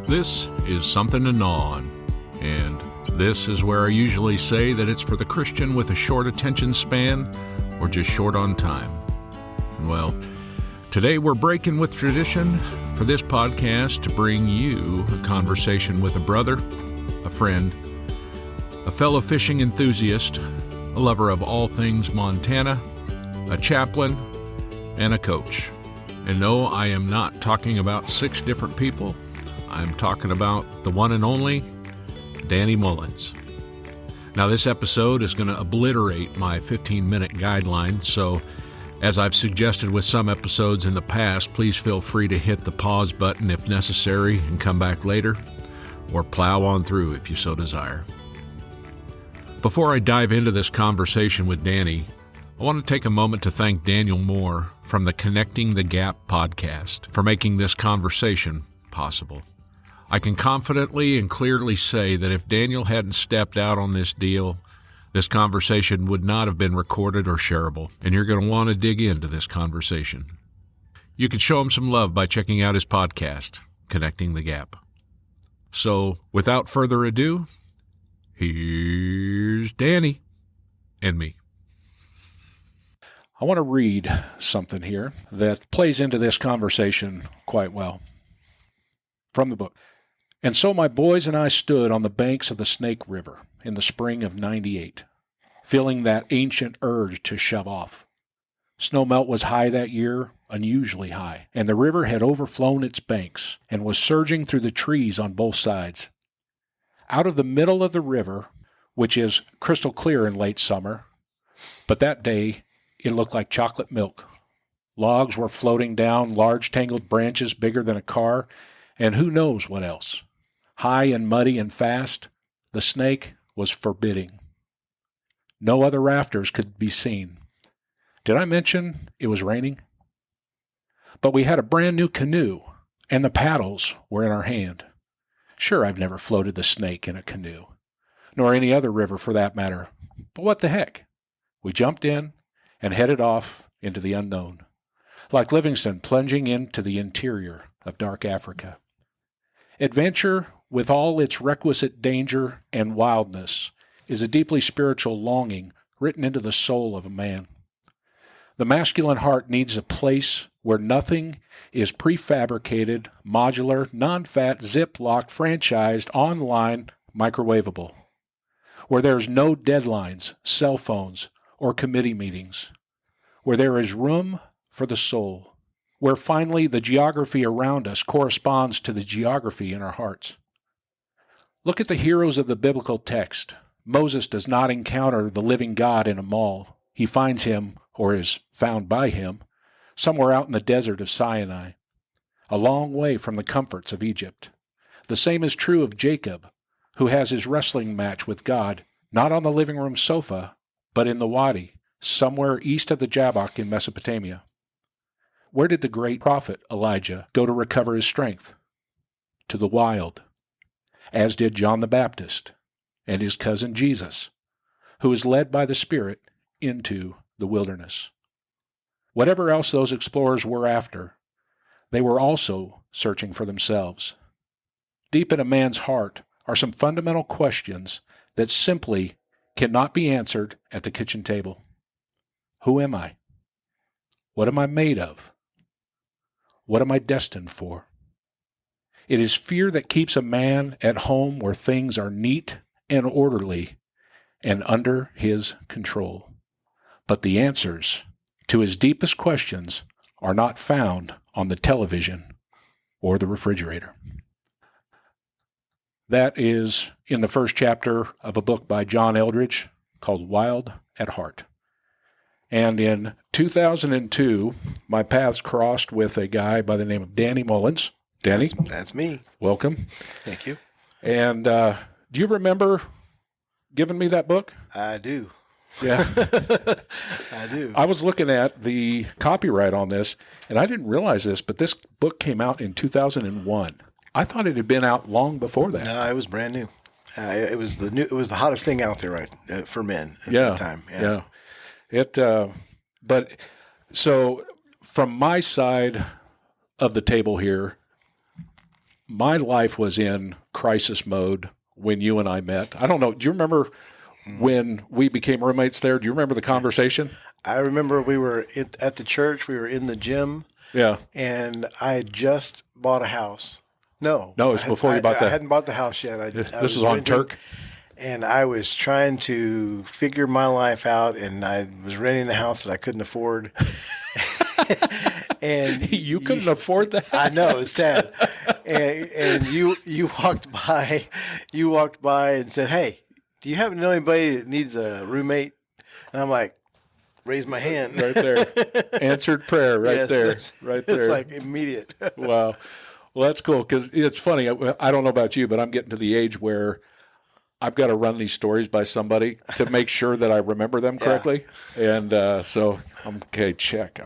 This is something to gnaw on, and this is where I usually say that it's for the Christian with a short attention span or just short on time. Well, today we're breaking with tradition for this podcast to bring you a conversation with a brother, a friend, a fellow fishing enthusiast, a lover of all things Montana, a chaplain, and a coach. And no, I am not talking about 6 different people. I'm talking about the one and only Danny Mullins. Now, this episode is going to obliterate my 15-minute guideline, so as I've suggested with some episodes in the past, please feel free to hit the pause button if necessary and come back later, or plow on through if you so desire. Before I dive into this conversation with Danny, I want to take a moment to thank Daniel Moore from the Connecting the Gap podcast for making this conversation possible. I can confidently and clearly say that if Daniel hadn't stepped out on this deal, this conversation would not have been recorded or shareable, and you're going to want to dig into this conversation. You can show him some love by checking out his podcast, Connecting the Gap. So, without further ado, here's Danny and me. I want to read something here that plays into this conversation quite well. From the book. And so my boys and I stood on the banks of the Snake River in the spring of '98, feeling that ancient urge to shove off. Snowmelt was high that year, unusually high, and the river had overflown its banks and was surging through the trees on both sides. Out of the middle of the river, which is crystal clear in late summer, but that day it looked like chocolate milk. Logs were floating down large tangled branches bigger than a car, and who knows what else. High and muddy and fast, the snake was forbidding. No other rafters could be seen. Did I mention it was raining? But we had a brand new canoe, and the paddles were in our hand. Sure, I've never floated the snake in a canoe, nor any other river for that matter, but what the heck? We jumped in and headed off into the unknown, like Livingstone plunging into the interior of dark Africa. Adventure, with all its requisite danger and wildness, is a deeply spiritual longing written into the soul of a man. The masculine heart needs a place where nothing is prefabricated, modular, non-fat, zip-locked, franchised, online, microwavable. Where there's no deadlines, cell phones, or committee meetings. Where there is room for the soul. Where finally the geography around us corresponds to the geography in our hearts. Look at the heroes of the biblical text. Moses does not encounter the living God in a mall. He finds him, or is found by him, somewhere out in the desert of Sinai, a long way from the comforts of Egypt. The same is true of Jacob, who has his wrestling match with God, not on the living room sofa, but in the Wadi, somewhere east of the Jabbok in Mesopotamia. Where did the great prophet Elijah go to recover his strength? To the wild, as did John the Baptist and his cousin Jesus, who was led by the Spirit into the wilderness. Whatever else those explorers were after, they were also searching for themselves. Deep in a man's heart are some fundamental questions that simply cannot be answered at the kitchen table. Who am I? What am I made of? What am I destined for? It is fear that keeps a man at home where things are neat and orderly and under his control. But the answers to his deepest questions are not found on the television or the refrigerator. That is in the first chapter of a book by John Eldredge called Wild at Heart. And in 2002, my paths crossed with a guy by the name of Danny Mullins. Danny? That's me. Welcome. Thank you. And do you remember giving me that book? I do. Yeah. I do. I was looking at the copyright on this, and I didn't realize this, but this book came out in 2001. I thought it had been out long before that. No, it was brand new. It was the hottest thing out there, right, for men at that time. Yeah. But so from my side of the table here, my life was in crisis mode when you and I met. I don't know. Do you remember when we became roommates there? Do you remember the conversation? I remember we were at the church. We were in the gym. Yeah. And I had just bought a house. No, it's before you bought that. I hadn't bought the house yet. This was on Turk. And I was trying to figure my life out, and I was renting a house that I couldn't afford. And you couldn't afford that? I know, it's sad. And you walked by and said, "Hey, do you happen to know anybody that needs a roommate?" And I'm like, raise my hand. Right there. Answered prayer right there. Right there. It's like immediate. Wow. Well, that's cool because it's funny. I don't know about you, but I'm getting to the age where I've got to run these stories by somebody to make sure that I remember them correctly. Yeah. And so I'm okay, check.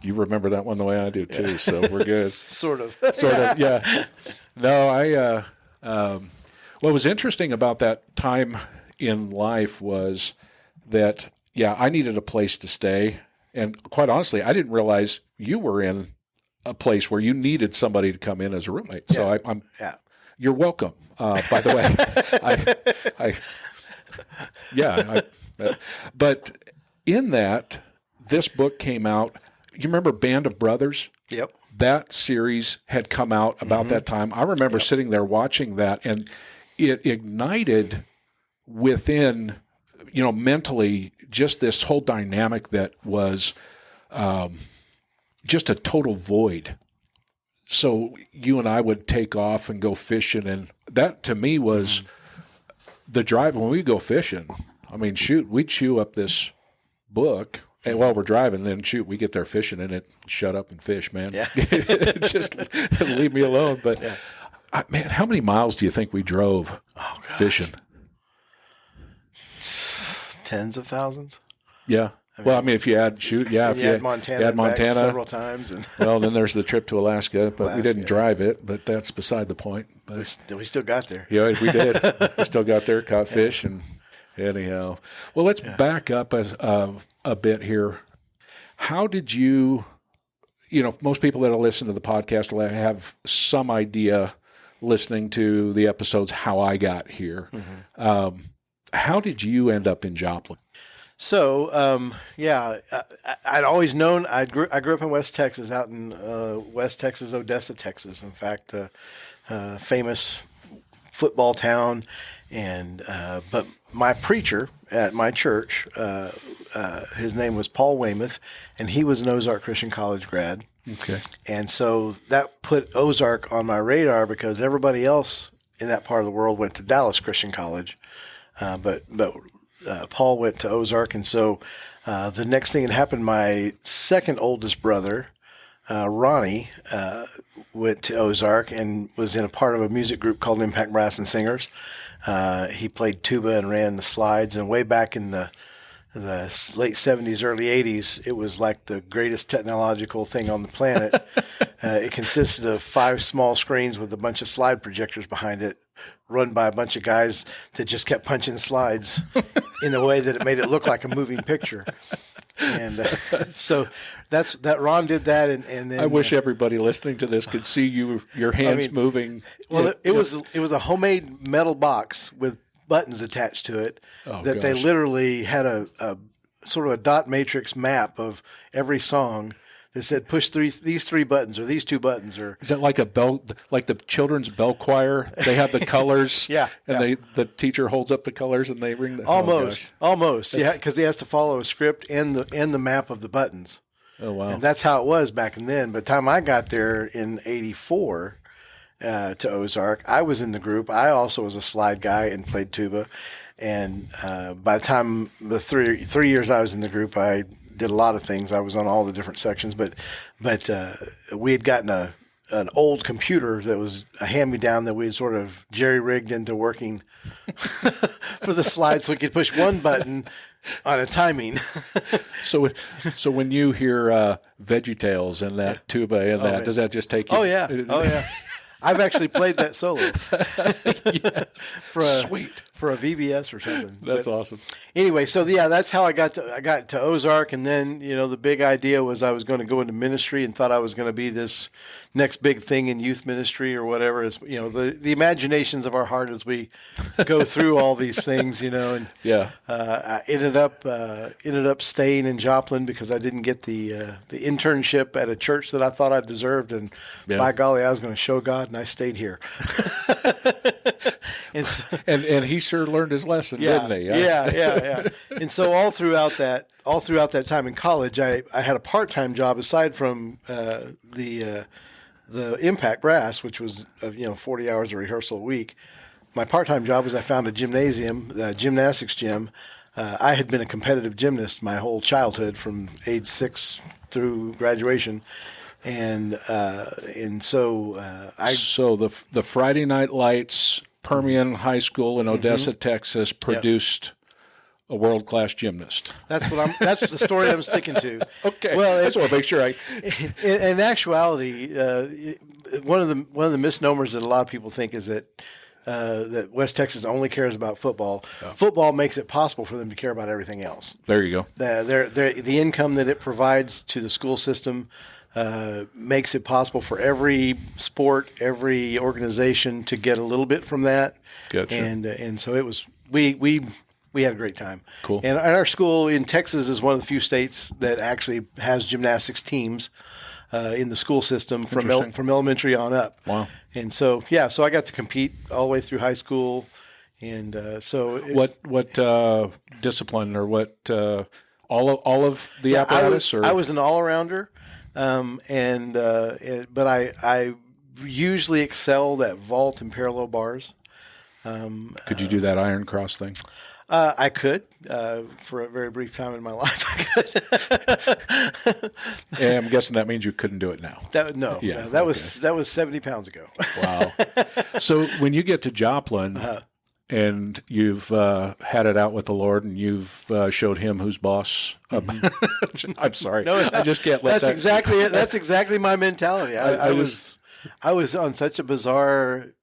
You remember that one the way I do too, yeah. So we're good. Sort of. Sort of, yeah. No, what was interesting about that time in life was that, yeah, I needed a place to stay. And quite honestly, I didn't realize you were in a place where you needed somebody to come in as a roommate. So yeah. I'm yeah. You're welcome, by the way. But in that, this book came out. You remember Band of Brothers? Yep. That series had come out about that time. I remember sitting there watching that, and it ignited within, mentally, just this whole dynamic that was just a total void. So you and I would take off and go fishing, and that to me was the drive. When we go fishing, I mean, shoot, we'd chew up this book, and while we're driving, then shoot, we get there fishing, and it shut up and fish, man. Yeah. Just leave me alone. But man, how many miles do you think we drove fishing? Tens of thousands. Yeah. I mean, if you add if you had Montana several times, and well, then there's the trip to Alaska, but we didn't drive it. But that's beside the point. But we still got there. Yeah, we did. We still got there, caught fish, and anyhow. Well, let's back up a bit here. How did you? Most people that listen to the podcast will have some idea, listening to the episodes, how I got here. Mm-hmm. How did you end up in Joplin? So, I'd always known. I grew up in West Texas, out in West Texas, Odessa, Texas. In fact, famous football town. And but my preacher at my church, his name was Paul Weymouth, and he was an Ozark Christian College grad. Okay. And so that put Ozark on my radar because everybody else in that part of the world went to Dallas Christian College, but Paul went to Ozark, and so the next thing that happened, my second oldest brother, Ronnie, went to Ozark and was in a part of a music group called Impact Brass and Singers. He played tuba and ran the slides, and way back in the late 70s, early 80s, it was like the greatest technological thing on the planet. It consisted of 5 small screens with a bunch of slide projectors behind it, run by a bunch of guys that just kept punching slides in a way that it made it look like a moving picture. And so that Ron did that, and then I wish everybody listening to this could see your hands moving. Well, it was a homemade metal box with buttons attached to it they literally had a sort of a dot matrix map of every song that said push these 3 buttons or these 2 buttons. Or is that like a bell, like the children's bell choir? They have the colors, and the teacher holds up the colors and they ring the almost, because he has to follow a script and the map of the buttons. Oh wow! And that's how it was back then. By the time I got there in '84 to Ozark, I was in the group. I also was a slide guy and played tuba. And by the time the three years I was in the group, I did a lot of things. I was on all the different sections, but we had gotten an old computer that was a hand-me-down that we had sort of jerry-rigged into working for the slides, so we could push one button on a timing. So when you hear VeggieTales and that tuba and that, does that just take you? Oh yeah. I've actually played that solo. Yes. For for a VBS or something. That's awesome. Anyway, so yeah, that's how I got to Ozark, and then the big idea was I was going to go into ministry and thought I was going to be this next big thing in youth ministry or whatever. Is the imaginations of our heart as we go through all these things, and I ended up staying in Joplin because I didn't get the internship at a church that I thought I deserved, and by golly, I was going to show God, and I stayed here. And he sure learned his lesson, didn't he? Yeah. And so all throughout that time in college, I had a part-time job aside from the Impact Brass, which was 40 hours of rehearsal a week. My part-time job was I found a gymnasium, a gymnastics gym. I had been a competitive gymnast my whole childhood, from age 6 through graduation. And so the Friday Night Lights, Permian High School in Odessa, Texas, produced a world-class gymnast. That's the story I'm sticking to. Okay. Well, I just want to make sure in actuality, one of the misnomers that a lot of people think is that West Texas only cares about football. Oh. Football makes it possible for them to care about everything else. There you go. The income that it provides to the school system makes it possible for every sport, every organization to get a little bit from that. Gotcha. And so it was we had a great time. Cool. And our school in Texas is one of the few states that actually has gymnastics teams in the school system from elementary on up. Wow. And so so I got to compete all the way through high school. And so what discipline or what all of the apparatus? I was an all-arounder. But I usually excelled at vault and parallel bars. Could you do that iron cross thing? I could, for a very brief time in my life, I could. And I'm guessing that means you couldn't do it now. That was 70 pounds ago. Wow. So when you get to Joplin, and you've had it out with the Lord, and you've showed him who's boss. I'm sorry, no, I just can't let that's exactly it. That's exactly my mentality. I was on such a bizarre.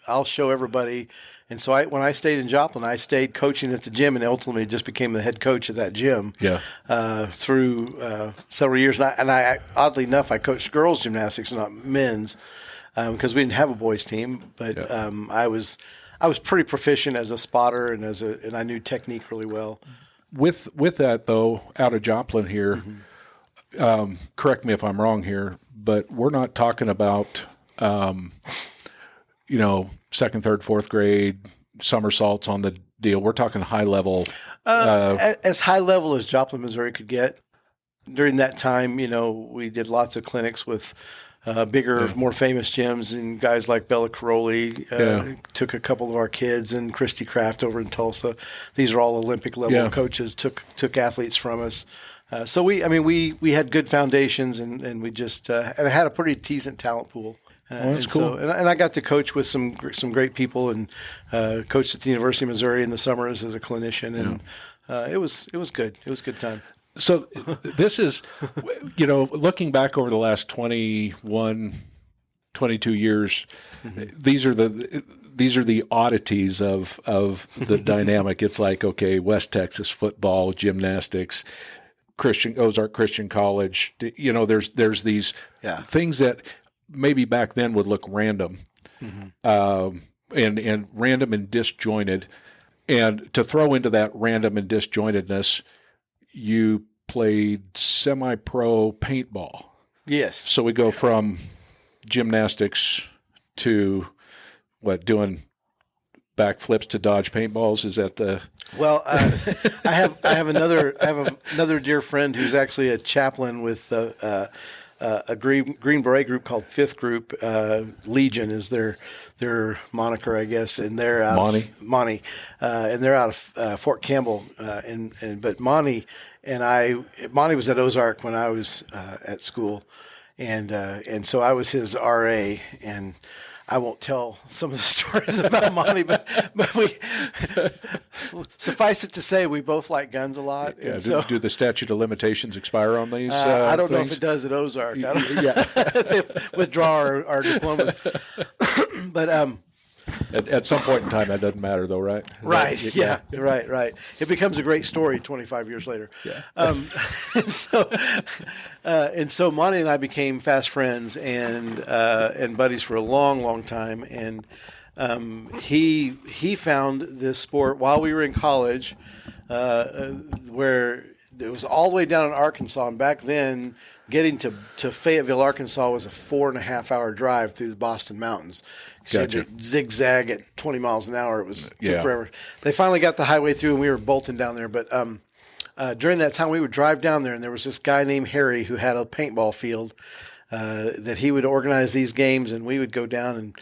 I'll show everybody, and so when I stayed in Joplin, I stayed coaching at the gym, and ultimately just became the head coach at that gym. Yeah. Through several years, and I oddly enough, I coached girls gymnastics, not men's, because we didn't have a boys team, but I was pretty proficient as a spotter and I knew technique really well. With that though, out of Joplin here, correct me if I'm wrong here, but we're not talking about second, third, fourth grade somersaults on the deal. We're talking high level. As high level as Joplin, Missouri could get. During that time, we did lots of clinics with bigger, more famous gyms, and guys like Bella Caroli took a couple of our kids, and Christy Kraft over in Tulsa. These are all Olympic level coaches, took athletes from us. So we had good foundations, and we just and I had a pretty decent talent pool. That's cool. So, and I got to coach with some great people, and coached at the University of Missouri in the summers as a clinician, and it was good. It was a good time. So this is, looking back over the last 21, 22 years, these are the oddities of the dynamic. It's like, okay, West Texas football, gymnastics, Ozark Christian College. There's these things that maybe back then would look random, and random and disjointed, and to throw into that random and disjointedness, you played semi-pro paintball. Yes. So we go from gymnastics to doing backflips to dodge paintballs. Is that the? Well, I have another dear friend who's actually a chaplain with a Green Beret group called Fifth Group. Legion is their moniker, I guess, and they're out of Monty, and they're out of Fort Campbell. But Monty was at Ozark when I was at school, and so I was his RA, and I won't tell some of the stories about Monty, but we suffice it to say we both like guns a lot. Yeah, do the statute of limitations expire on these? I don't know if it does at Ozark. They withdraw our diplomas. But At some point in time, that doesn't matter, though, right? Right. Yeah. Right. It becomes a great story 25 years later. Yeah. And so Monty and I became fast friends and buddies for a long, long time. And he found this sport while we were in college, where it was all the way down in Arkansas. And back then, getting to Fayetteville, Arkansas was a 4.5-hour drive through the Boston Mountains. Gotcha. You had to zigzag at 20 miles an hour. It took Yeah. forever. They finally got the highway through, and we were bolting down there. But during that time, we would drive down there, and there was this guy named Harry who had a paintball field that he would organize these games, and we would go down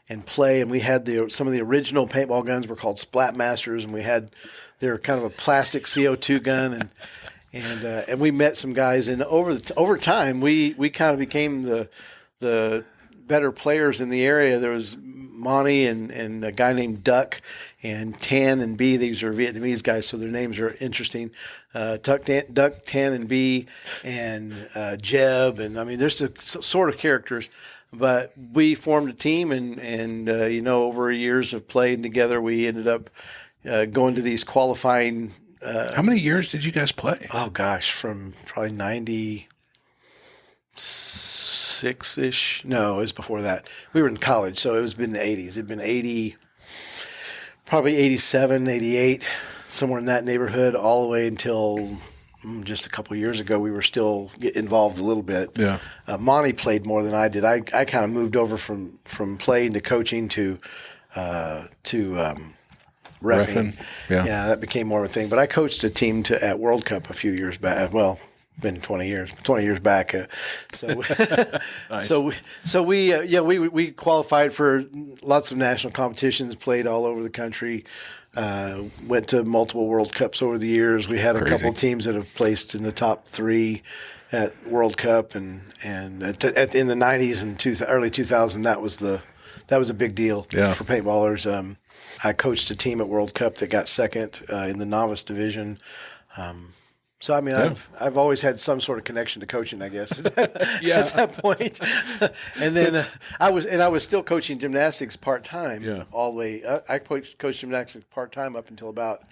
and play. And we had some of the original paintball guns were called Splat Masters, and they were kind of a plastic CO2 gun, and we met some guys, and over time we kind of became the better players in the area. There was Monty and a guy named Duck and Tan and B. These are Vietnamese guys, so their names are interesting. Duck, Tan, and B, and Jeb, and I mean, there's the sort of characters. But we formed a team, and over years of playing together, we ended up going to these qualifying. How many years did you guys play? Oh gosh, from probably 96-ish. No, it was before that. We were in college, so it was been the 80s. It'd been 80, probably 87, 88, somewhere in that neighborhood, all the way until just a couple of years ago. We were still involved a little bit. Yeah. Monty played more than I did. I kind of moved over from playing to coaching to reffing. Yeah, that became more of a thing. But I coached a team at World Cup a few years back. Well, been 20 years back. Nice. We qualified for lots of national competitions, played all over the country, went to multiple World Cups over the years. We had a couple teams that have placed in the top 3 at World Cup, and in the 90s and early 2000, that was a big deal for paintballers. I coached a team at World Cup that got second in the novice division. So I mean, I've always had some sort of connection to coaching, I guess. At that point, and then I was still coaching gymnastics part time all the way. I coached gymnastics part time up until about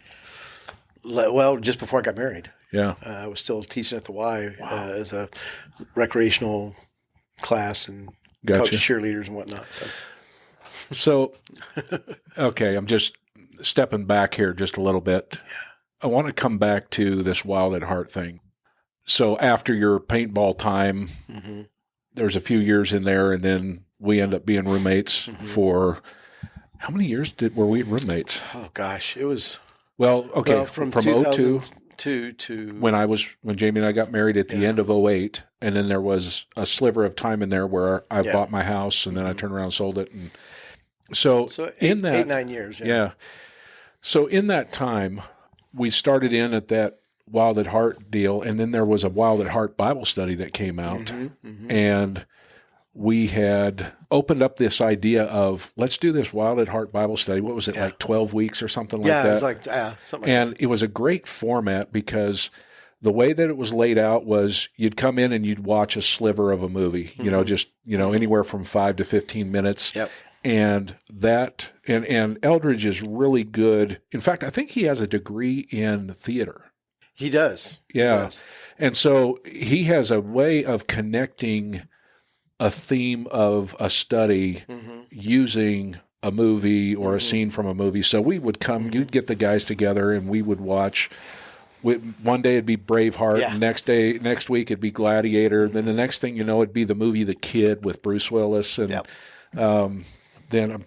just before I got married. Yeah, I was still teaching at the Y as a recreational class and coached cheerleaders and whatnot. So, okay, I'm just stepping back here just a little bit. Yeah. I want to come back to this Wild at Heart thing. So after your paintball time, there's a few years in there, and then we end up being roommates for how many years were we roommates? Oh gosh, it was from 02 to when Jamie and I got married at the end of 08, and then there was a sliver of time in there where I bought my house, and then I turned around and sold it, and so in that 8-9 years. So in that time, we started in at that Wild at Heart deal, and then there was a Wild at Heart Bible study that came out, and we had opened up this idea of, let's do this Wild at Heart Bible study. What was it, like 12 weeks or something like that? Yeah, it was like something like that. It was a great format because the way that it was laid out was you'd come in and you'd watch a sliver of a movie, anywhere from 5 to 15 minutes. Yep. And and Eldridge is really good. In fact, I think he has a degree in theater. He does. Yeah. He does. And so he has a way of connecting a theme of a study using a movie or a scene from a movie. So we would you'd get the guys together and we would watch. One day it'd be Braveheart. Next week it'd be Gladiator. Then the next thing you know, it'd be the movie The Kid with Bruce Willis. And then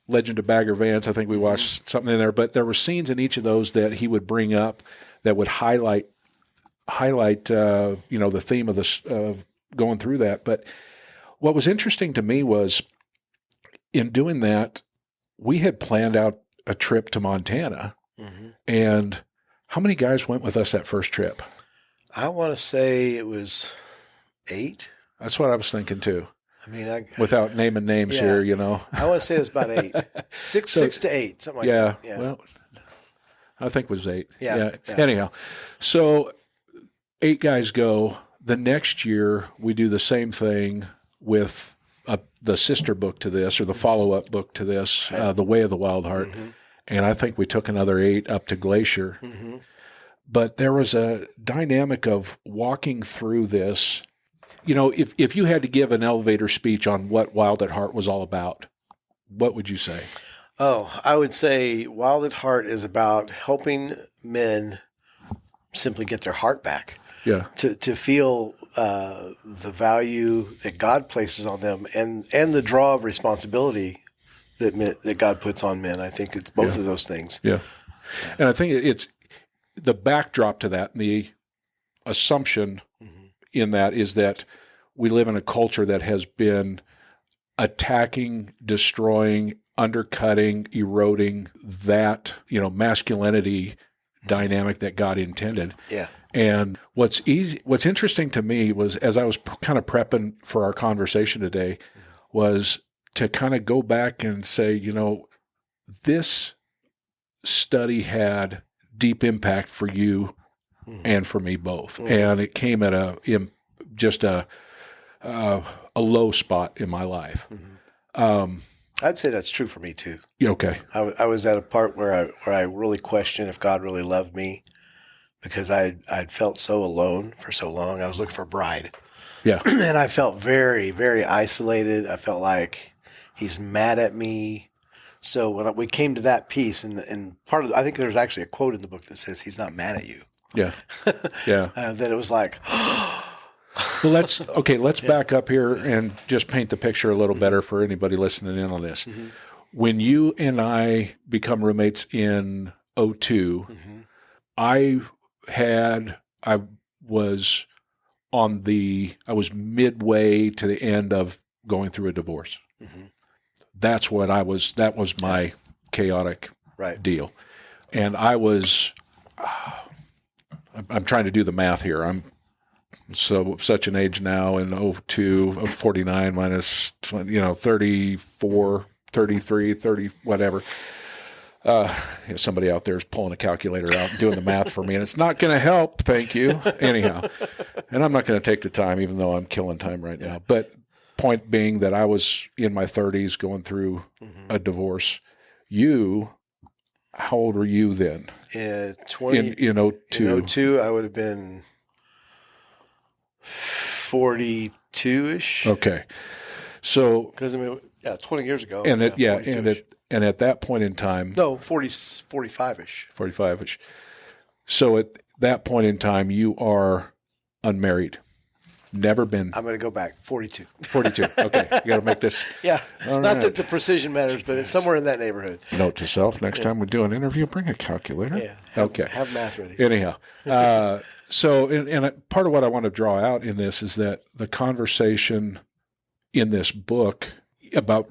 Legend of Bagger Vance, I think we watched something in there. But there were scenes in each of those that he would bring up that would highlight the theme of going through that. But what was interesting to me was in doing that, we had planned out a trip to Montana. And how many guys went with us that first trip? I want to say it was 8. That's what I was thinking too. I mean, without naming names here, I want to say it was about 8. 6 to 8, something like that. Yeah. Well, I think it was 8. Yeah. Anyhow, so 8 guys go. The next year, we do the same thing with the sister book to this, or the follow-up book to this, The Way of the Wild Heart. And I think we took another 8 up to Glacier. But there was a dynamic of walking through this. If you had to give an elevator speech on what Wild at Heart was all about, what would you say? Oh, I would say Wild at Heart is about helping men simply get their heart back. Yeah. To feel the value that God places on them and the draw of responsibility that God puts on men. I think it's both of those things. Yeah. And I think it's the backdrop to that, and the assumption in that is that we live in a culture that has been attacking, destroying, undercutting, eroding that, masculinity dynamic that God intended. Yeah. And what's interesting to me was, as I was kind of prepping for our conversation today, was to kind of go back and say, this study had deep impact for you and for me both. And it came at just a low spot in my life. I'd say that's true for me too. Okay. I was at a part where I really questioned if God really loved me, because I'd felt so alone for so long. I was looking for a bride. Yeah. And I felt very, very isolated. I felt like he's mad at me. So when we came to that piece, and I think there's actually a quote in the book that says he's not mad at you. Yeah. Yeah. Then it was like, well, let's back up here and just paint the picture a little better for anybody listening in on this. When you and I become roommates in 2002, I was midway to the end of going through a divorce. That was my chaotic deal. And I was, I'm trying to do the math here. I'm such an age now in 2002, 49 minus 34, 33, 30, whatever. Somebody out there is pulling a calculator out and doing the math for me, and it's not going to help. Thank you. Anyhow, and I'm not going to take the time, even though I'm killing time right now. But point being that I was in my 30s going through a divorce. How old were you then? In 2002, I would have been 42-ish. Okay. So, because 20 years ago. And at that point in time, 45-ish. 45-ish. So at that point in time, you are unmarried. Never been. I'm going to go back. 42. 42. Okay. You got to make this. Yeah. Not that the precision matters, but it's somewhere in that neighborhood. Note to self, next time we do an interview, bring a calculator. Yeah. Have math ready. Anyhow. So, and part of what I want to draw out in this is that the conversation in this book about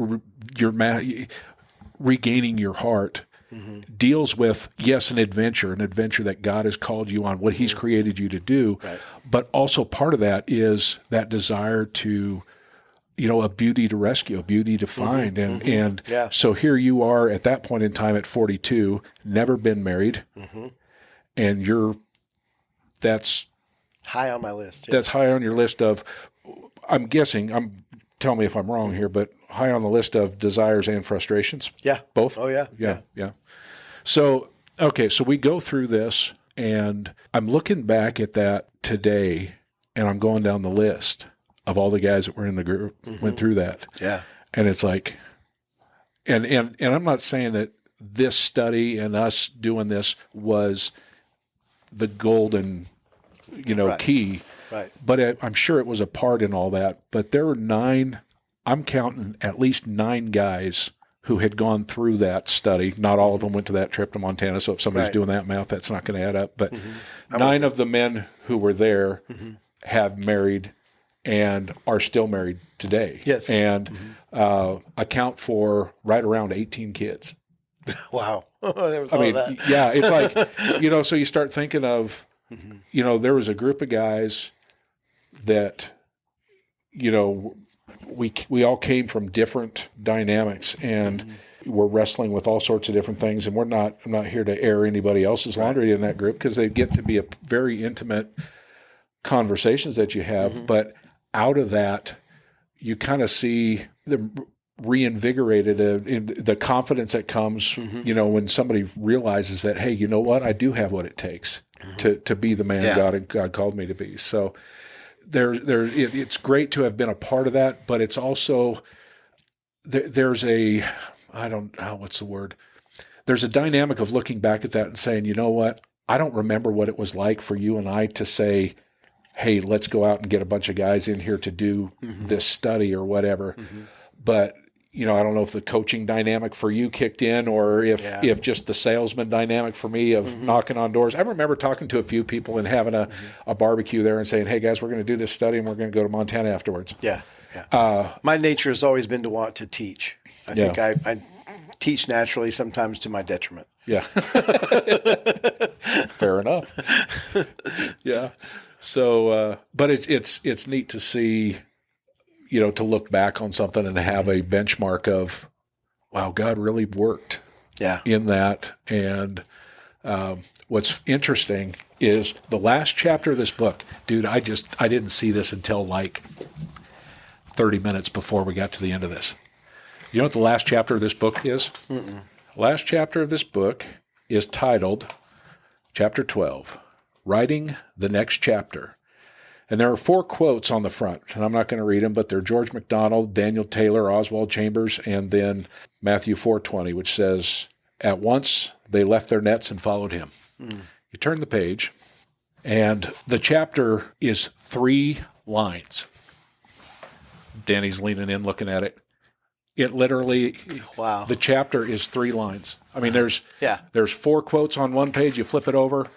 regaining your heart deals with, yes, an adventure that God has called you on, what he's created you to do. Right. But also part of that is that desire to, a beauty to rescue, a beauty to find. And so here you are at that point in time at 42, never been married. And that's high on my list. Yeah. That's high on your list of, I'm guessing, tell me if I'm wrong here, but high on the list of desires and frustrations. Yeah. Both? Oh, yeah. Yeah. So, okay, so we go through this, and I'm looking back at that today, and I'm going down the list of all the guys that were in the group, went through that. Yeah. And it's like, and I'm not saying that this study and us doing this was the golden, key. Right. But I'm sure it was a part in all that. But there were I'm counting at least 9 guys who had gone through that study. Not all of them went to that trip to Montana. So if somebody's doing that math, that's not going to add up. But 9 of the men who were there have married and are still married today. Yes. And account for right around 18 kids. Wow. It's like, so you start thinking of, there was a group of guys that, we all came from different dynamics, and we're wrestling with all sorts of different things. And I'm not here to air anybody else's laundry in that group, because they get to be a very intimate conversations that you have. But out of that, you kind of see them reinvigorated in the confidence that comes, when somebody realizes that, hey, you know what, I do have what it takes to be the man God called me to be. So it's great to have been a part of that, but it's also there's a what's the word? There's a dynamic of looking back at that and saying, you know what, I don't remember what it was like for you and I to say, hey, let's go out and get a bunch of guys in here to do this study or whatever. But I don't know if the coaching dynamic for you kicked in or if just the salesman dynamic for me of knocking on doors. I remember talking to a few people and having a barbecue there and saying, hey, guys, we're going to do this study and we're going to go to Montana afterwards. Yeah. My nature has always been to want to teach. I think I teach naturally, sometimes to my detriment. Yeah. Fair enough. Yeah. So, but it's neat to see, to look back on something and have a benchmark of, wow, God really worked in that. And what's interesting is the last chapter of this book, dude, I didn't see this until like 30 minutes before we got to the end of this. You know what the last chapter of this book is? Last chapter of this book is titled Chapter 12, Writing the Next Chapter. And there are 4 quotes on the front, and I'm not going to read them, but they're George MacDonald, Daniel Taylor, Oswald Chambers, and then Matthew 4:20, which says, at once they left their nets and followed him. You turn the page, and the chapter is 3 lines. Danny's leaning in, looking at it. It literally, the chapter is 3 lines. I mean, there's 4 quotes on one page. You flip it over,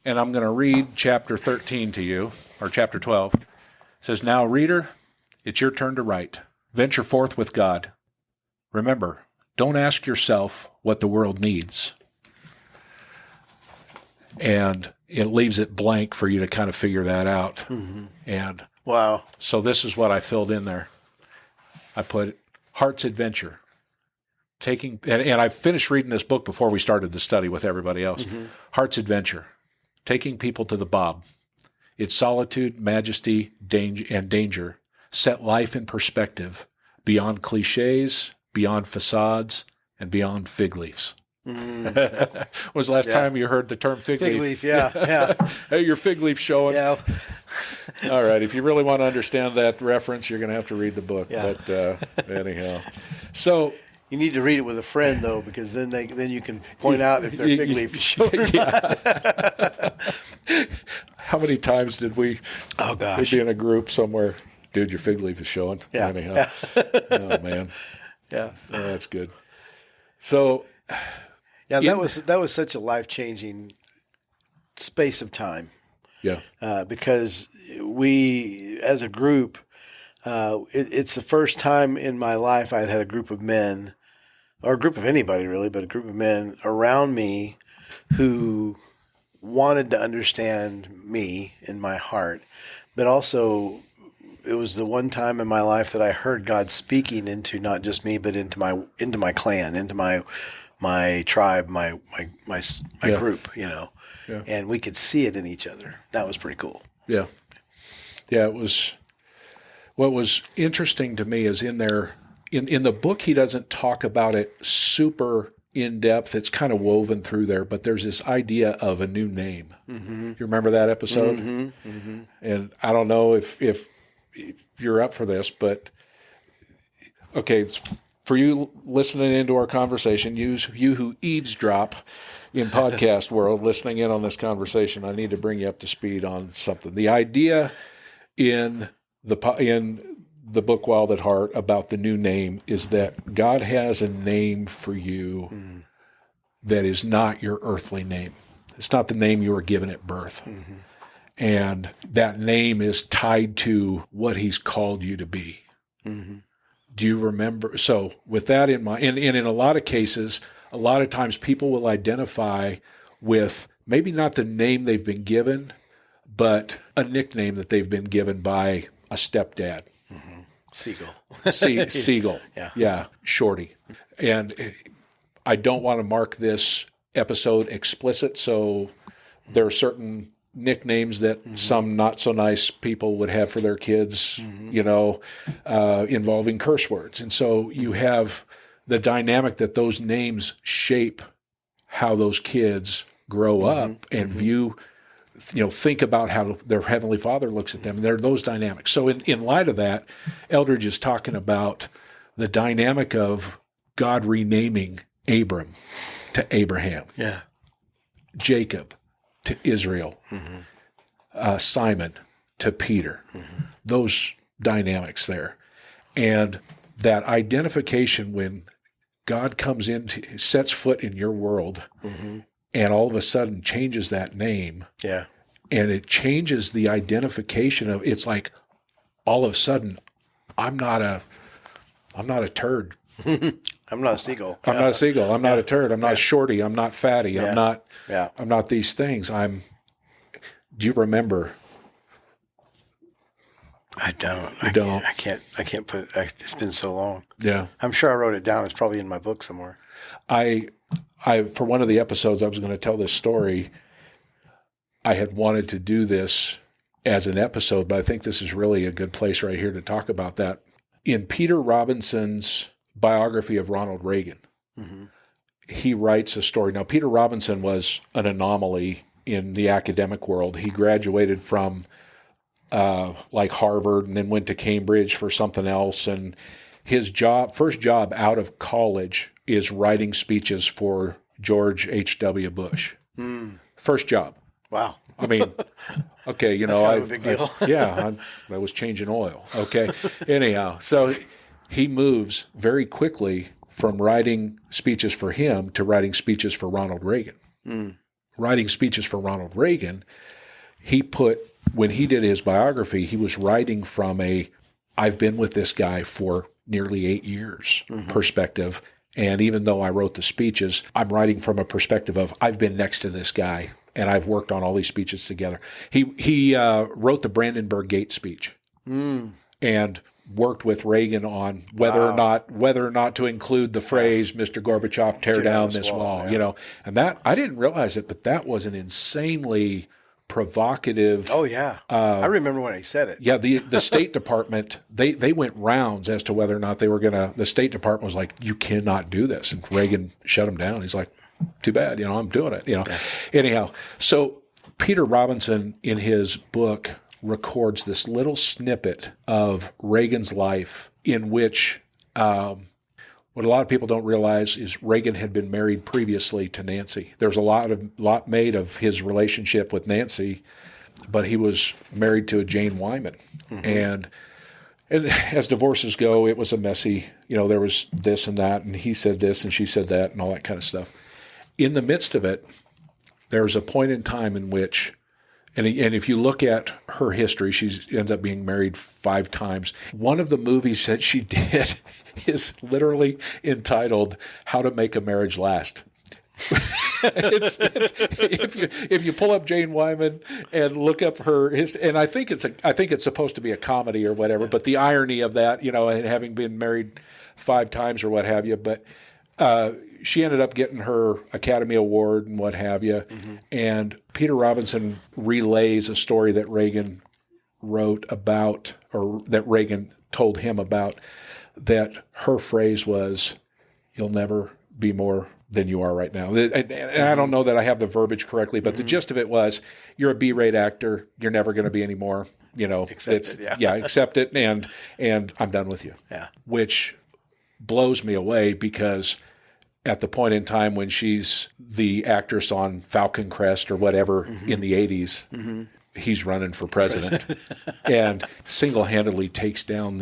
and I'm going to read chapter 13 to you. Or chapter 12, it says, now, reader, it's your turn to write. Venture forth with God. Remember, don't ask yourself what the world needs. And it leaves it blank for you to kind of figure that out. And so this is what I filled in there. I put heart's adventure. And I finished reading this book before we started the study with everybody else. Heart's adventure. Taking people to the Bob. Its solitude, majesty, danger set life in perspective beyond cliches, beyond facades, and beyond fig leaves. When was the last time you heard the term fig leaf? Fig leaf, yeah. Hey, your fig leaf showing. Yeah. All right, if you really want to understand that reference, you're going to have to read the book. Yeah. But anyhow, so you need to read it with a friend though, because then you can point out if their fig leaf is showing or not. How many times did we? Oh gosh, we'd be in a group somewhere. Dude, your fig leaf is showing. Yeah. Anyhow. Oh man. Yeah. Oh, that's good. So. Yeah, that was such a life-changing space of time. Yeah. Because we, as a group, it's the first time in my life I'd had a group of men, or a group of anybody really, but a group of men around me who wanted to understand me in my heart, but also it was the one time in my life that I heard God speaking into not just me, but into my clan, into my tribe, my group, and we could see it in each other. That was pretty cool. Yeah. Yeah. It was, what was interesting to me is in there, in the book, he doesn't talk about it super in depth. It's kind of woven through there, but there's this idea of a new name. You remember that episode? And I don't know if you're up for this, but okay, for you listening into our conversation, you who eavesdrop in podcast world, listening in on this conversation, I need to bring you up to speed on something. The idea in the book Wild at Heart about the new name is that God has a name for you that is not your earthly name. It's not the name you were given at birth. And that name is tied to what he's called you to be. Do you remember? So with that in mind, and in a lot of cases, a lot of times people will identify with maybe not the name they've been given, but a nickname that they've been given by a stepdad. Seagull. Seagull. Yeah. Shorty. And I don't want to mark this episode explicit, so there are certain nicknames that some not so nice people would have for their kids, involving curse words. And so you have the dynamic that those names shape how those kids grow up and view, think about how their Heavenly Father looks at them. And there are those dynamics. So in light of that, Eldridge is talking about the dynamic of God renaming Abram to Abraham, Jacob to Israel, Simon to Peter, those dynamics there. And that identification when God comes in, sets foot in your world, and all of a sudden changes that name. Yeah. And it changes the identification of, it's like all of a sudden, I'm not a turd. I'm not a seagull. I'm not a seagull. I'm not a turd. I'm not a shorty. I'm not fatty. I'm not these things. Do you remember? I don't. I can't put it. It's been so long. Yeah. I'm sure I wrote it down. It's probably in my book somewhere. I for one of the episodes, I was going to tell this story. I had wanted to do this as an episode, but I think this is really a good place right here to talk about that. In Peter Robinson's biography of Ronald Reagan, he writes a story. Now, Peter Robinson was an anomaly in the academic world. He graduated from like Harvard and then went to Cambridge for something else. And his first job out of college is writing speeches for George H.W. Bush. First job. Wow. I mean, okay, That's kind of a big deal. I was changing oil. Okay. Anyhow, so he moves very quickly from writing speeches for him to writing speeches for Ronald Reagan. Writing speeches for Ronald Reagan, when he did his biography, he was writing from I've been with this guy for nearly 8 years perspective. And even though I wrote the speeches, I'm writing from a perspective of I've been next to this guy and I've worked on all these speeches together. He wrote the Brandenburg Gate speech and worked with Reagan on whether or not to include the phrase "Mr. Gorbachev, tear down this wall." And that I didn't realize it, but that was an insanely provocative. Oh yeah, I remember when he said it. Yeah, the State Department they went rounds as to whether or not they were gonna. The State Department was like, "You cannot do this," and Reagan shut him down. He's like, "Too bad, I'm doing it." Anyhow, so Peter Robinson in his book records this little snippet of Reagan's life in which what a lot of people don't realize is Reagan had been married previously to Nancy. There's a lot made of his relationship with Nancy, but he was married to a Jane Wyman. And as divorces go, it was a messy, there was this and that, and he said this and she said that and all that kind of stuff. In the midst of it, there's a point in time in which and if you look at her history, she ends up being married 5 times. One of the movies that she did is literally entitled "How to Make a Marriage Last." If you pull up Jane Wyman and look up her history, and I think it's supposed to be a comedy or whatever, but the irony of that, having been married 5 times or what have you, but she ended up getting her Academy Award and what have you. And Peter Robinson relays a story that Reagan wrote about, or that Reagan told him about, that her phrase was, "You'll never be more than you are right now." And I don't know that I have the verbiage correctly, but the gist of it was, you're a B-rate actor. You're never going to be any more. Accept it. Accept it, and I'm done with you. Yeah. Which blows me away, because at the point in time when she's the actress on Falcon Crest or whatever in the 80s, he's running for president and single-handedly takes down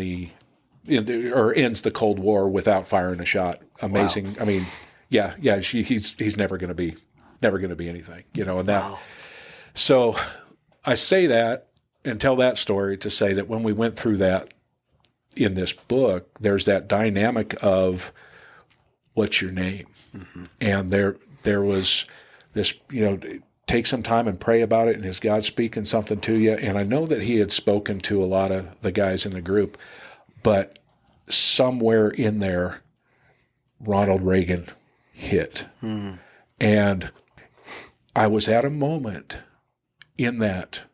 or ends the Cold War without firing a shot. Amazing. Wow. I mean, he's never going to be anything, and that. Wow. So I say that and tell that story to say that when we went through that in this book, there's that dynamic of, what's your name? And there was this, take some time and pray about it, and is God speaking something to you? And I know that he had spoken to a lot of the guys in the group, but somewhere in there, Ronald Reagan hit. And I was at a moment in that.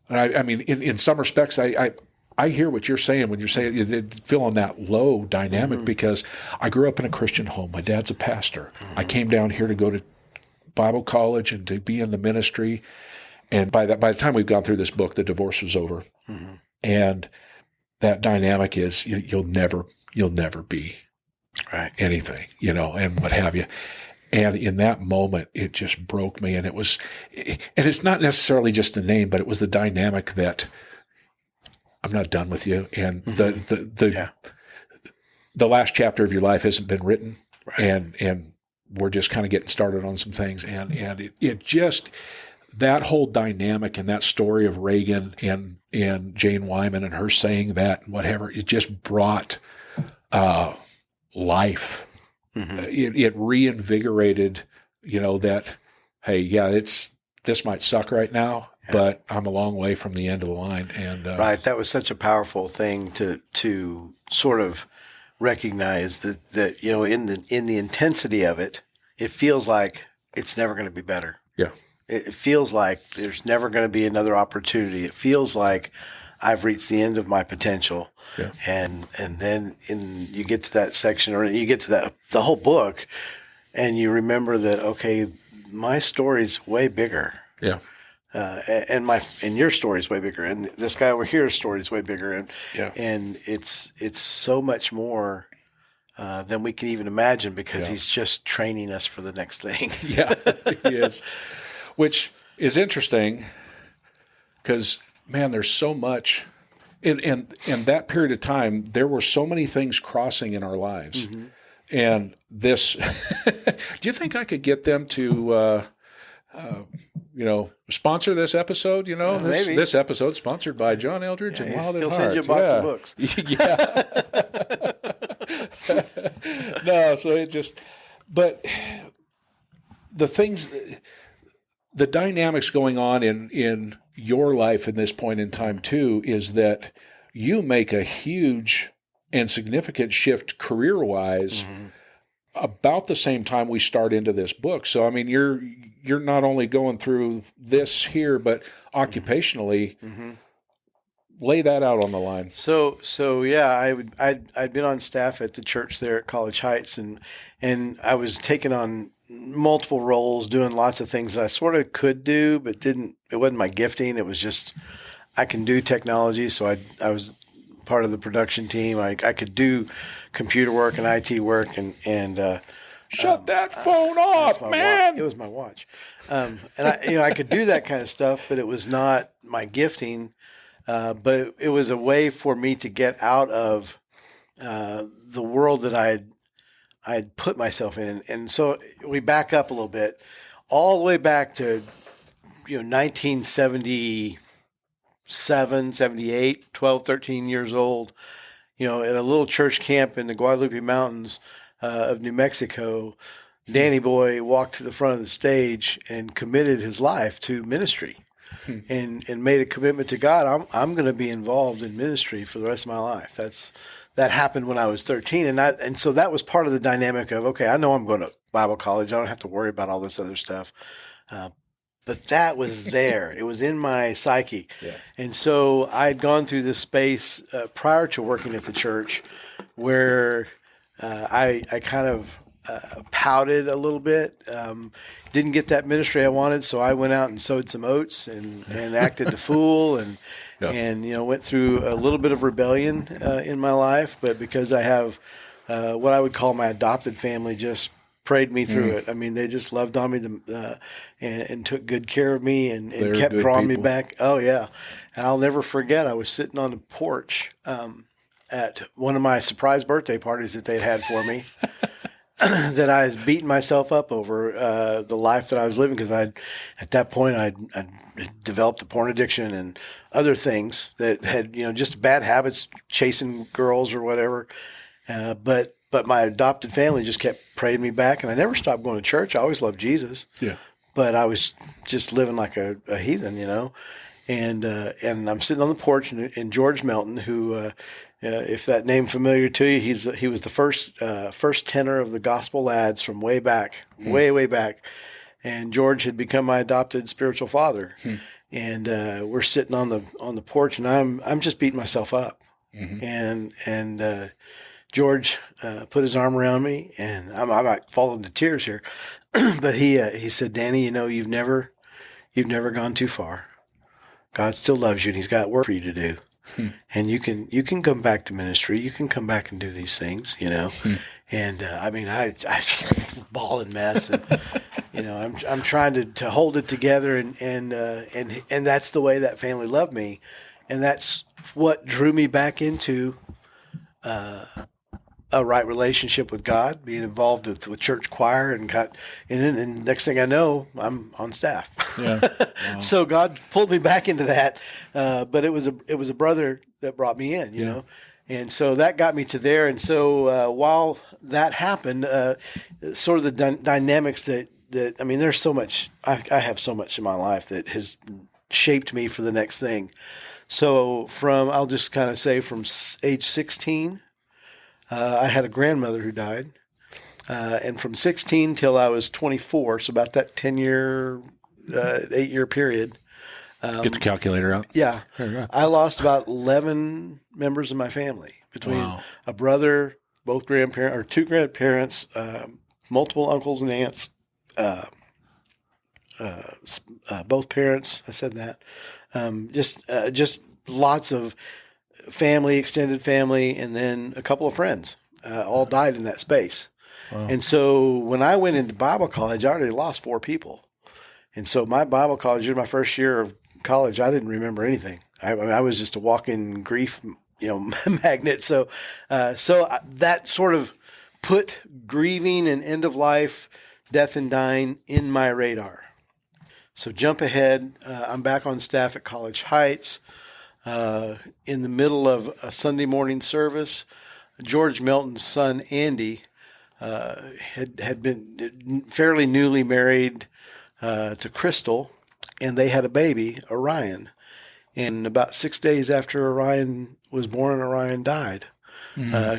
And I mean, in some respects, I hear what you're saying when you're saying you feel on that low dynamic, because I grew up in a Christian home. My dad's a pastor. I came down here to go to Bible college and to be in the ministry. And by the time we've gone through this book, the divorce was over. And that dynamic is you'll never be anything, and what have you. And in that moment, it just broke me. And it's not necessarily just the name, but it was the dynamic that I'm not done with you. And the last chapter of your life hasn't been written. And we're just kind of getting started on some things. And it just, that whole dynamic and that story of Reagan and Jane Wyman and her saying that and whatever, it just brought life. It reinvigorated, that, hey, this might suck right now, but I'm a long way from the end of the line. And right, that was such a powerful thing to sort of recognize that in the intensity of it, it feels like it's never going to be better. Yeah, it feels like there's never going to be another opportunity. It feels like I've reached the end of my potential. Yeah. And then you get to that section, or you get to the whole book, and you remember that, okay, my story's way bigger. Yeah. And your story's way bigger, and this guy over here's story's way bigger, and it's so much more than we can even imagine, because he's just training us for the next thing. Yeah, he is. Which is interesting, because man, there's so much in that period of time. There were so many things crossing in our lives, and this. Do you think I could get them to? Sponsor this episode, maybe. This episode sponsored by John Eldridge and Wild at Heart. He'll send you a box of books. No, so but the things, the dynamics going on in your life in this point in time too, is that you make a huge and significant shift career-wise about the same time we start into this book. So, I mean, you're not only going through this here, but occupationally, lay that out on the line. So yeah, I'd been on staff at the church there at College Heights, and I was taking on multiple roles, doing lots of things that I sort of could do, but it wasn't my gifting. It was just, I can do technology. So I was part of the production team. I could do computer work and IT work, and shut that phone off, man. It was my watch. And I could do that kind of stuff, but it was not my gifting. But it was a way for me to get out of the world that I had put myself in. And so we back up a little bit, all the way back to 1977, 78, 12, 13 years old, at a little church camp in the Guadalupe Mountains of New Mexico. Danny Boy walked to the front of the stage and committed his life to ministry. And made a commitment to God. I'm going to be involved in ministry for the rest of my life. That happened when I was 13, and so that was part of the dynamic of, okay, I know I'm going to Bible college. I don't have to worry about all this other stuff. But that was there. It was in my psyche. Yeah. And so I'd gone through this space prior to working at the church where I kind of pouted a little bit, didn't get that ministry I wanted, so I went out and sowed some oats and acted the fool and went through a little bit of rebellion in my life. But because I have what I would call my adopted family, just prayed me through it. I mean, they just loved on me and took good care of me and kept drawing me back. Oh yeah, and I'll never forget. I was sitting on the porch at one of my surprise birthday parties that they'd had for me. That I was beating myself up over the life that I was living, because at that point I'd developed a porn addiction and other things that had just bad habits, chasing girls or whatever. But my adopted family just kept praying me back, and I never stopped going to church. I always loved Jesus. Yeah. But I was just living like a heathen, And I'm sitting on the porch, and George Melton, who, if that name familiar to you, he was the first tenor of the Gospel Lads from way back, way back, and George had become my adopted spiritual father, and we're sitting on the porch, and I'm just beating myself up, and George put his arm around me, and I might fall into tears here, but he said, Danny, you've never gone too far. God still loves you, and He's got work for you to do. And you can come back to ministry. You can come back and do these things, And I ball and mess, and I'm trying to hold it together, and that's the way that family loved me, and that's what drew me back into a right relationship with God, being involved with church choir, and next thing I know, I'm on staff. Yeah. Wow. So God pulled me back into that, but it was a brother that brought me in, know, and so that got me to there. And so while that happened, sort of the dynamics that there's so much. I have so much in my life that has shaped me for the next thing. So I'll just kind of say from age 16. I had a grandmother who died, and from 16 till I was 24, so about that 8-year period. Get the calculator out. Yeah. I lost about 11 members of my family between a brother, both grandparents, or two grandparents, multiple uncles and aunts, both parents. I said that. Just lots of family, extended family, and then a couple of friends all died in that space. Wow. And so when I went into Bible college, I already lost 4 people. And so my Bible college, my first year of college, I didn't remember anything. I was just a walk-in grief, magnet. So that sort of put grieving and end of life, death and dying in my radar. So jump ahead. I'm back on staff at College Heights. In the middle of a Sunday morning service, George Melton's son, Andy, had been fairly newly married to Crystal, and they had a baby, Orion. And about 6 days after Orion was born, Orion died.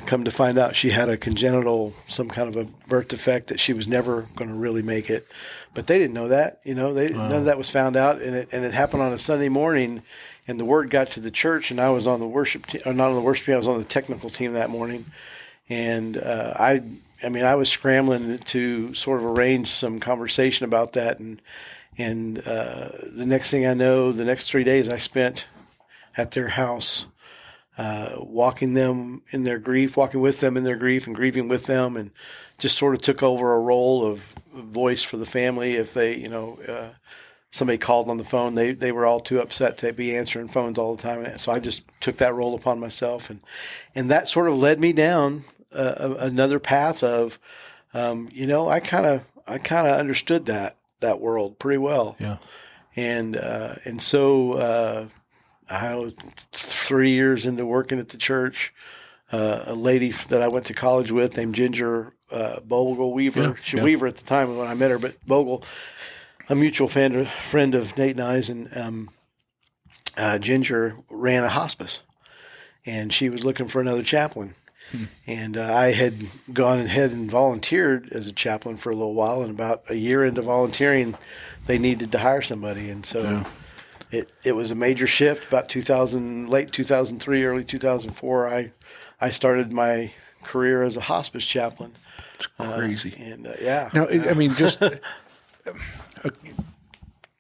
Come to find out, she had a congenital, some kind of a birth defect that she was never going to really make it. But they didn't know that. None of that was found out, and it happened on a Sunday morning. And the word got to the church, and I was on the worship team, or not on the worship team, I was on the technical team that morning. And I was scrambling to sort of arrange some conversation about that. And the next thing I know, the next 3 days I spent at their house, walking them in their grief, walking with them in their grief and grieving with them, and just sort of took over a role of voice for the family. If they, somebody called on the phone, they were all too upset to be answering phones all the time. So I just took that role upon myself, and that sort of led me down another path of, I kind of understood that world pretty well. Yeah. And so I was 3 years into working at the church. A lady that I went to college with named Ginger Bogle Weaver. Weaver at the time when I met her, but Bogle, a mutual friend of Nate and I's, and Ginger ran a hospice, and she was looking for another chaplain. And I had gone ahead and volunteered as a chaplain for a little while, and about a year into volunteering, they needed to hire somebody. And so it was a major shift. About late 2003, early 2004, I started my career as a hospice chaplain. It's crazy. Now,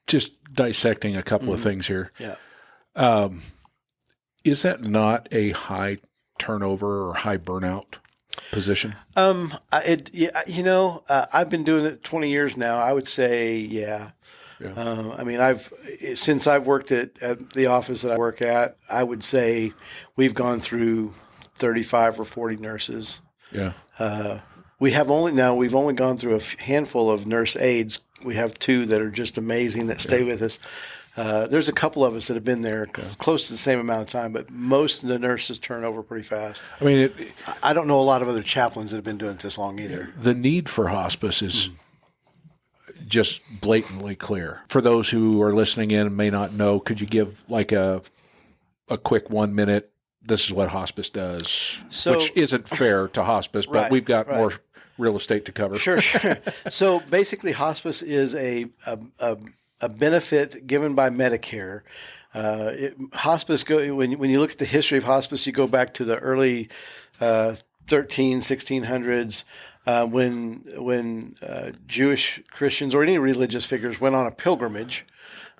just dissecting a couple of things here. Yeah. Is that not a high turnover or high burnout position? I've been doing it 20 years now. I would say, yeah. Since I've worked at the office that I work at, I would say we've gone through 35 or 40 nurses. Yeah. We've only gone through a handful of nurse aides. We have 2 that are just amazing that stay with us. There's a couple of us that have been there close to the same amount of time, but most of the nurses turn over pretty fast. I don't know a lot of other chaplains that have been doing it this long either. The need for hospice is just blatantly clear. For those who are listening in and may not know, could you give like a quick 1 minute, this is what hospice does, which isn't fair to hospice, but we've got more real estate to cover. Sure. So basically hospice is a a benefit given by Medicare. Hospice, when you look at the history of hospice, you go back to the early 1600s, when Jewish Christians or any religious figures went on a pilgrimage.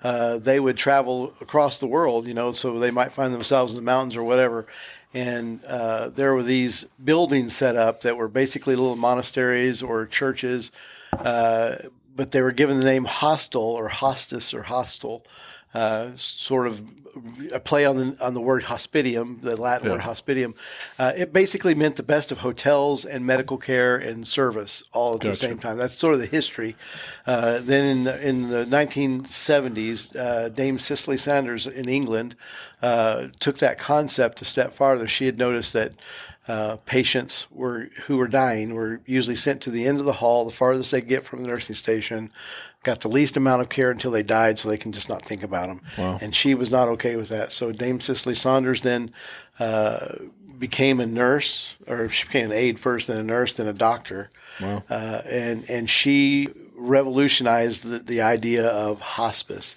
They would travel across the world, so they might find themselves in the mountains or whatever. And there were these buildings set up that were basically little monasteries or churches, but they were given the name hostel or hostis or hostel, sort of a play on the word hospitium, the Latin word hospitium. It basically meant the best of hotels and medical care and service all at the same time. That's sort of the history. Then in the 1970s, Dame Cicely Saunders in England took that concept a step farther. She had noticed that patients who were dying were usually sent to the end of the hall, the farthest they get from the nursing station, got the least amount of care until they died so they can just not think about them. Wow. And she was not okay with that. So Dame Cicely Saunders then became a nurse, or she became an aide first, then a nurse, then a doctor. Wow. And she revolutionized the idea of hospice.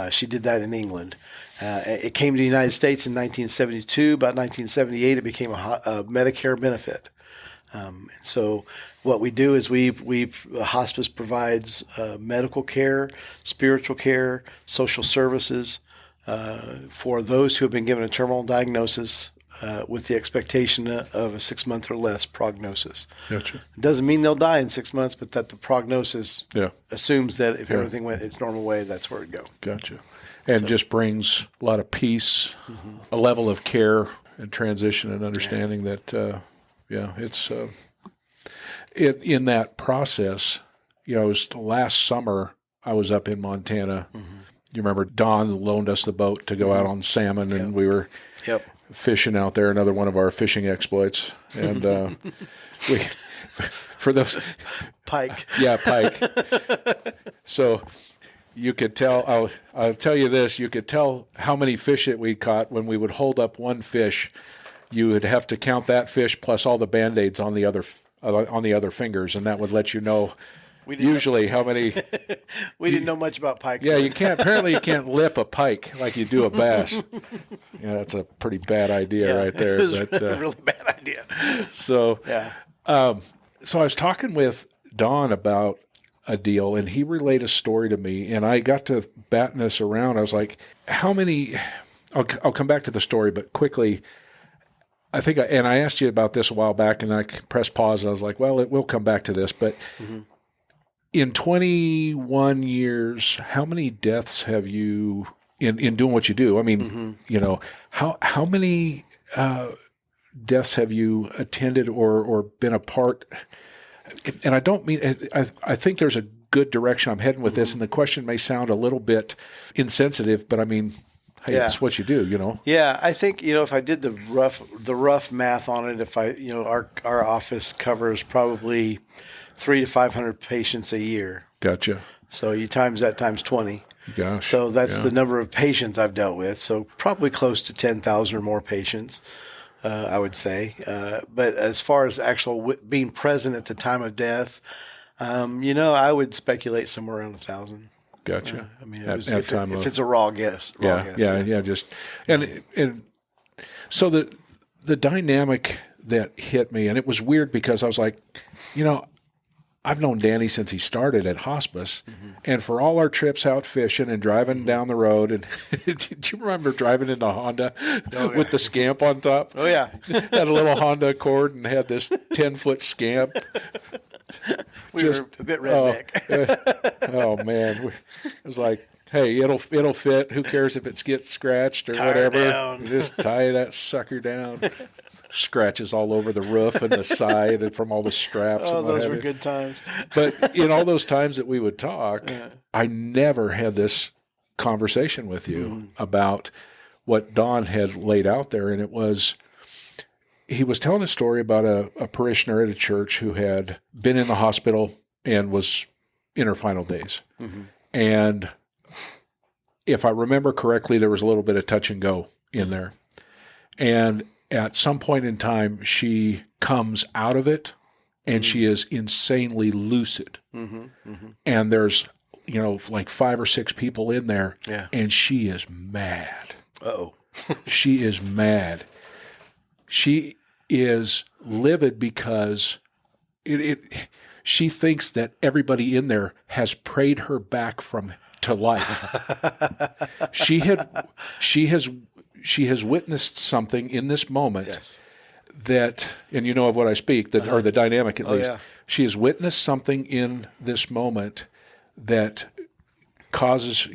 She did that in England. It came to the United States in 1972. About 1978, it became a Medicare benefit. And so what we do is hospice provides medical care, spiritual care, social services for those who have been given a terminal diagnosis with the expectation of a 6-month or less prognosis. Gotcha. It doesn't mean they'll die in 6 months, but that the prognosis assumes that if everything went its normal way, that's where it'd go. Gotcha. And just brings a lot of peace, a level of care and transition and understanding that, it's in that process. It was last summer I was up in Montana. You remember Don loaned us the boat to go out on salmon, and we were fishing out there, another one of our fishing exploits. And we, for those... Pike. Yeah, pike. So... you could tell, I'll tell you this, you could tell how many fish that we caught when we would hold up one fish. You would have to count that fish plus all the Band-Aids on the other fingers, and that would let you know usually how many. We didn't know much about pike. Yeah, apparently you can't lip a pike like you do a bass. Yeah, that's a pretty bad idea right there. It was a really bad idea. So, so I was talking with Don about a deal, and he relayed a story to me, and I got to batting this around. I was like, how many, I'll come back to the story, but quickly, I think, and I asked you about this a while back, and I pressed pause, and I was like, well, we'll come back to this, but in 21 years, how many deaths have you, in doing what you do? I mean, how many deaths have you attended or been a part? And I don't mean, I think there's a good direction I'm heading with this, and the question may sound a little bit insensitive, but I mean, hey, it's what you do, Yeah, I think, if I did the rough math on it, if our office covers probably 300 to 500 patients a year. Gotcha. So you times that times 20. Gosh. So that's the number of patients I've dealt with. So probably close to 10,000 or more patients. I would say. But as far as actual being present at the time of death, I would speculate somewhere around 1,000. Gotcha. I mean, if it's a raw guess. Just and so the dynamic that hit me, and it was weird because I was like, I've known Danny since he started at hospice, and for all our trips out fishing and driving down the road, and do you remember driving in a Honda with the scamp on top? Oh, yeah. Had a little Honda Accord and had this 10-foot scamp. We were a bit redneck. Oh, man. It was like, hey, it'll fit. Who cares if it gets scratched or whatever? Just tie that sucker down. Scratches all over the roof and the side and from all the straps. Oh, those were good times. But in all those times that we would talk, I never had this conversation with you about what Don had laid out there. And it was, he was telling a story about a parishioner at a church who had been in the hospital and was in her final days. And if I remember correctly, there was a little bit of touch and go in there. And at some point in time, she comes out of it, and she is insanely lucid. And there's like 5 or 6 people in there, Yeah. and she is mad. Uh-oh. She is mad. She is livid because she thinks that everybody in there has prayed her back to life. She has witnessed something in this moment. Yes. That, and you know of what I speak, or the dynamic at least. Yeah. She has witnessed something in this moment that causes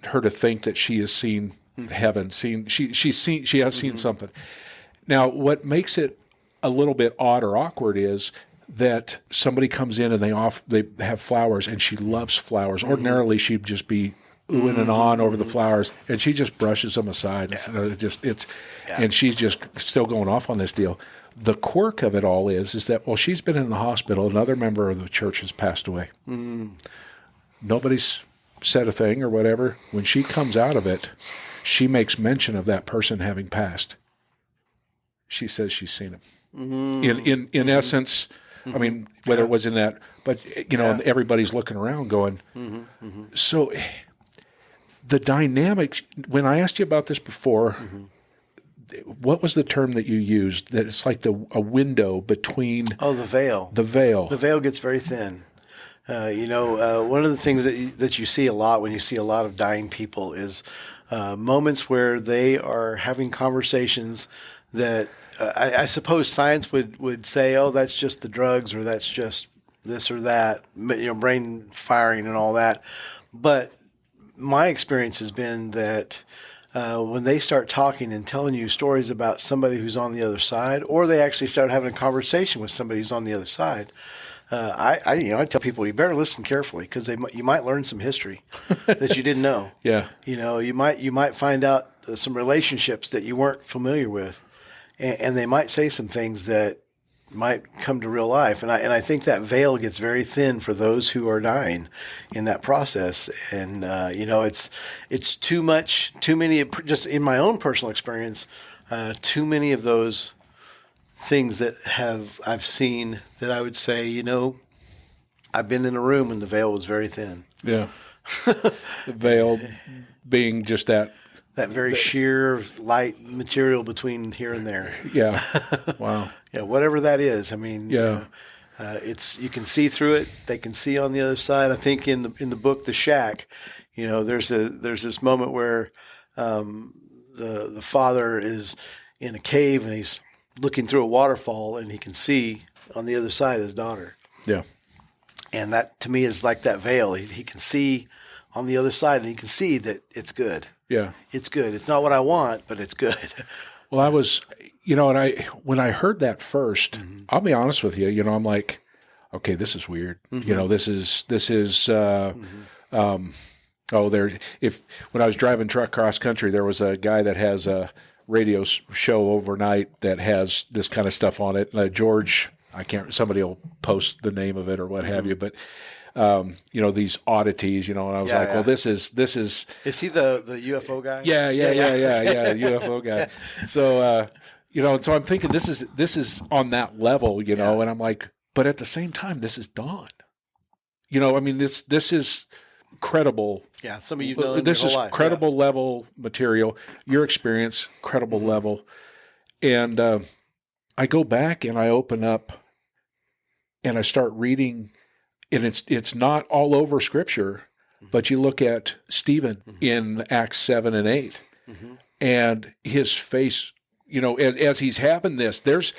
her to think that she has seen heaven. She has seen something. Now, what makes it a little bit odd or awkward is that somebody comes in and they have flowers, and she loves flowers. Ordinarily, she'd just be oohing and on over the flowers, and she just brushes them aside. Yeah. And she's just still going off on this deal. The quirk of it all is that, well, she's been in the hospital. Another member of the church has passed away. Nobody's said a thing or whatever. When she comes out of it, she makes mention of that person having passed. She says she's seen him. In essence, I mean, whether it was in that, but everybody's looking around going. So the dynamic. When I asked you about this before, what was the term that you used? That it's like a window between. Oh, the veil. The veil. The veil gets very thin. One of the things that you see a lot when you see a lot of dying people is moments where they are having conversations that I suppose science would say, oh, that's just the drugs, or that's just this or that, brain firing and all that. But my experience has been that when they start talking and telling you stories about somebody who's on the other side, or they actually start having a conversation with somebody who's on the other side, I tell people, you better listen carefully, because you might learn some history that you didn't know. Yeah. You might find out some relationships that you weren't familiar with, and they might say some things that might come to real life. And I think that veil gets very thin for those who are dying in that process. And it's too many, just in my own personal experience, too many of those things that I've seen that I would say, I've been in a room and the veil was very thin. Yeah. The veil being just that very sheer light material between here and there. Yeah. Wow. Yeah. Whatever that is. I mean, yeah. You can see through it. They can see on the other side. I think in the book, The Shack, there's this moment where the father is in a cave and he's looking through a waterfall, and he can see on the other side his daughter. Yeah. And that to me is like that veil. He can see on the other side, and he can see that it's good. Yeah. It's good. It's not what I want, but it's good. Well, I was, and when I heard that first, I'll be honest with you, I'm like, okay, this is weird. When I was driving truck cross country, there was a guy that has a radio show overnight that has this kind of stuff on it. George, somebody will post the name of it or what have you, but these oddities, and I was well, this is. Is he the UFO guy? Yeah, UFO guy. So, so I'm thinking this is on that level, and I'm like, but at the same time, this is Dawn. This is credible. Yeah, some of you know this is life. credible level material. Your experience, credible level, and I go back and I open up and I start reading. And it's not all over Scripture, but you look at Stephen in Acts 7 and 8, and his face, as he's having this, there's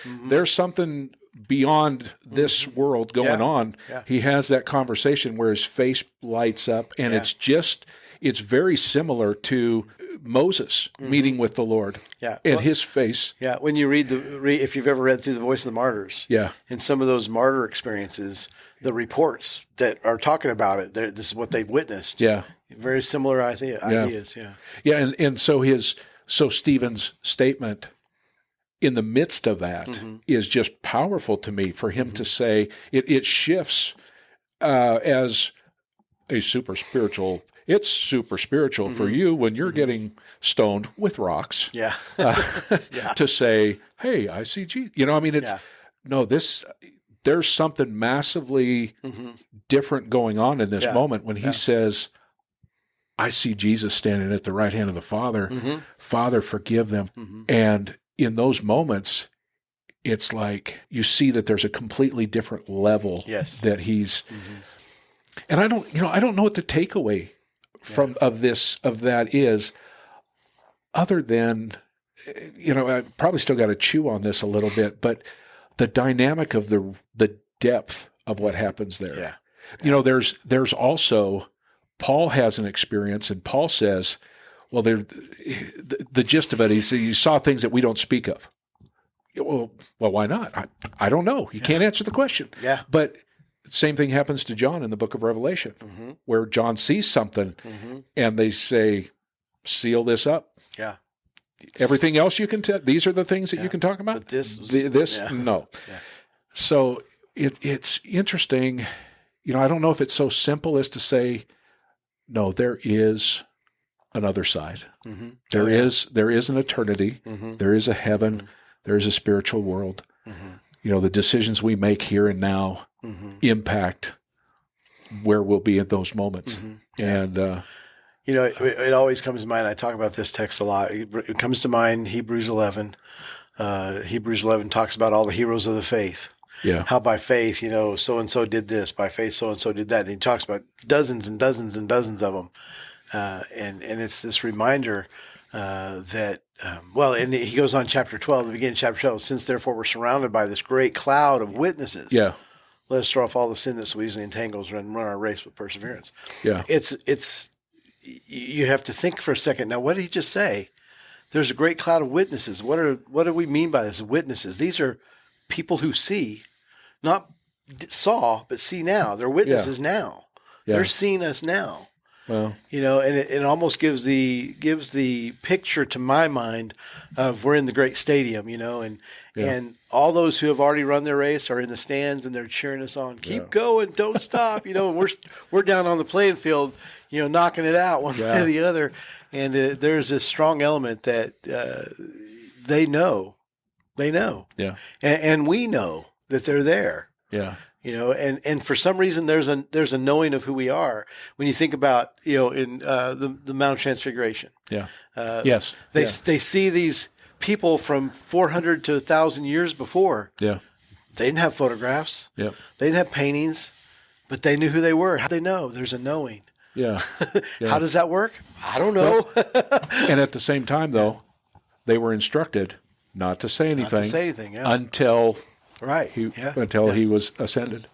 something beyond this world going on. Yeah. He has that conversation where his face lights up, and it's very similar to Moses meeting with the Lord. Yeah. And his face. Yeah. When you if you've ever read through The Voice of the Martyrs. Yeah. In some of those martyr experiences, the reports that are talking about it, this is what they've witnessed. Yeah. Very similar ideas. Yeah. Yeah. And so Stephen's statement in the midst of that is just powerful to me, for him to say it shifts as a super spiritual. It's super spiritual for you when you're getting stoned with rocks. Yeah. To say, hey, I see Jesus. No, this there's something massively different going on in this moment when he says, I see Jesus standing at the right hand of the Father. Father, forgive them. And in those moments, it's like you see that there's a completely different level that he's. And I don't know what the takeaway of that is, other than, I probably still got to chew on this a little bit, but the dynamic of the depth of what happens there. There's also, Paul has an experience, and Paul says, well, the gist of it is you saw things that we don't speak of. Well, why not? I don't know. You can't answer the question. Yeah. But same thing happens to John in the book of Revelation, where John sees something, and they say, seal this up. Yeah. Everything else you can tell, these are the things that you can talk about? But no. Yeah. So it's interesting. I don't know if it's so simple as to say, no, there is another side. There is an eternity. There is a heaven. There is a spiritual world. The decisions we make here and now impact where we'll be at those moments. And it always comes to mind. I talk about this text a lot. It comes to mind Hebrews 11. Hebrews 11 talks about all the heroes of the faith. Yeah. How by faith, so-and-so did this. By faith, so-and-so did that. And he talks about dozens and dozens and dozens of them. And it's this reminder that, and he goes on chapter 12, the beginning of chapter 12, since therefore we're surrounded by this great cloud of witnesses. Yeah. Let us throw off all the sin that so easily entangles and run our race with perseverance. Yeah. You have to think for a second. Now, what did he just say? There's a great cloud of witnesses. What do we mean by this? Witnesses. These are people who see, not saw, but see now. They're witnesses now. Yeah. They're seeing us now. Well, and it almost gives the picture to my mind of we're in the great stadium, and all those who have already run their race are in the stands and they're cheering us on. Keep going, don't stop, and we're down on the playing field, knocking it out one way or the other. And there's this strong element that they know, and we know that they're there. Yeah. And for some reason there's a knowing of who we are when you think about in the Mount of Transfiguration. Yeah. They see these people from 400 to 1,000 years before. Yeah. They didn't have photographs. Yeah. They didn't have paintings, but they knew who they were. How do they know? There's a knowing. Yeah. How does that work? I don't know. And at the same time, though, they were instructed not to say anything. Until. Right. He was ascended.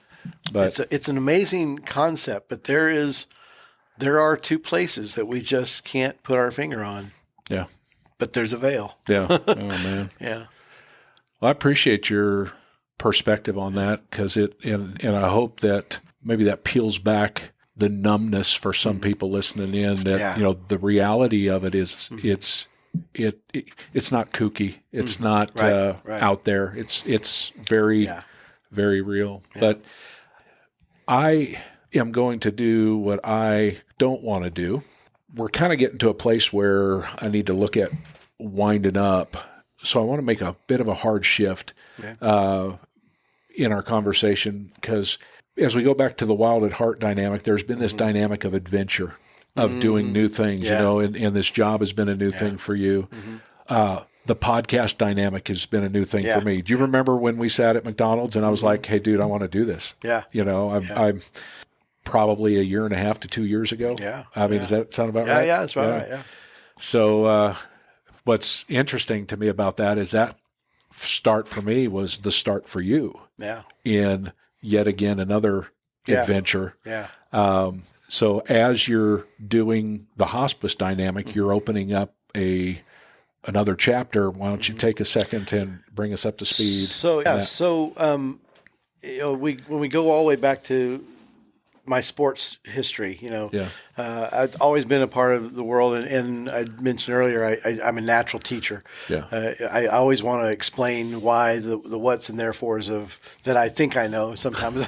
But it's an amazing concept, but there are two places that we just can't put our finger on. Yeah. But there's a veil. Yeah. Oh man. Yeah. Well, I appreciate your perspective on that because and I hope that maybe that peels back the numbness for some people listening in that the reality of it is it's not kooky. It's not out there. It's very, very real. Yeah. But I am going to do what I don't want to do. We're kind of getting to a place where I need to look at winding up. So I want to make a bit of a hard shift in our conversation because as we go back to the wild at heart dynamic, there's been this dynamic of adventure. Of doing new things, and this job has been a new thing for you. The podcast dynamic has been a new thing for me. Do you remember when we sat at McDonald's and I was like, hey, dude, I want to do this? Yeah. I'm probably 1.5 to 2 years ago. Yeah. I mean, does that sound about right? Yeah, that's about right. Yeah. So what's interesting to me about that is that start for me was the start for you. Yeah. In yet again another adventure. Yeah. So as you're doing the hospice dynamic, you're opening up another chapter. Why don't you take a second and bring us up to speed? So when we go all the way back to my sports history. Yeah. I've always been a part of the world, and I mentioned earlier I'm a natural teacher. Yeah. I always want to explain why the what's and therefores of that I think I know. Sometimes,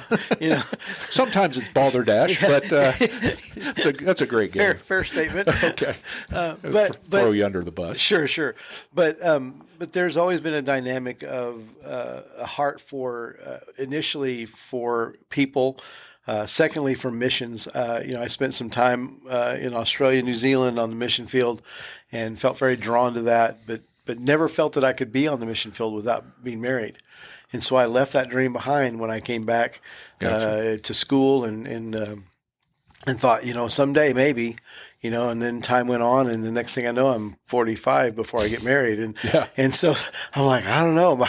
Sometimes it's balderdash, but that's a great game. fair statement. Okay. But throw you under the bus. Sure. But there's always been a dynamic of a heart for initially for people. Secondly, for missions, I spent some time in Australia, New Zealand on the mission field, and felt very drawn to that, but never felt that I could be on the mission field without being married. And so I left that dream behind when I came back to school and thought, someday maybe. And then time went on, and the next thing I know, I'm 45 before I get married, and so I'm like, I don't know,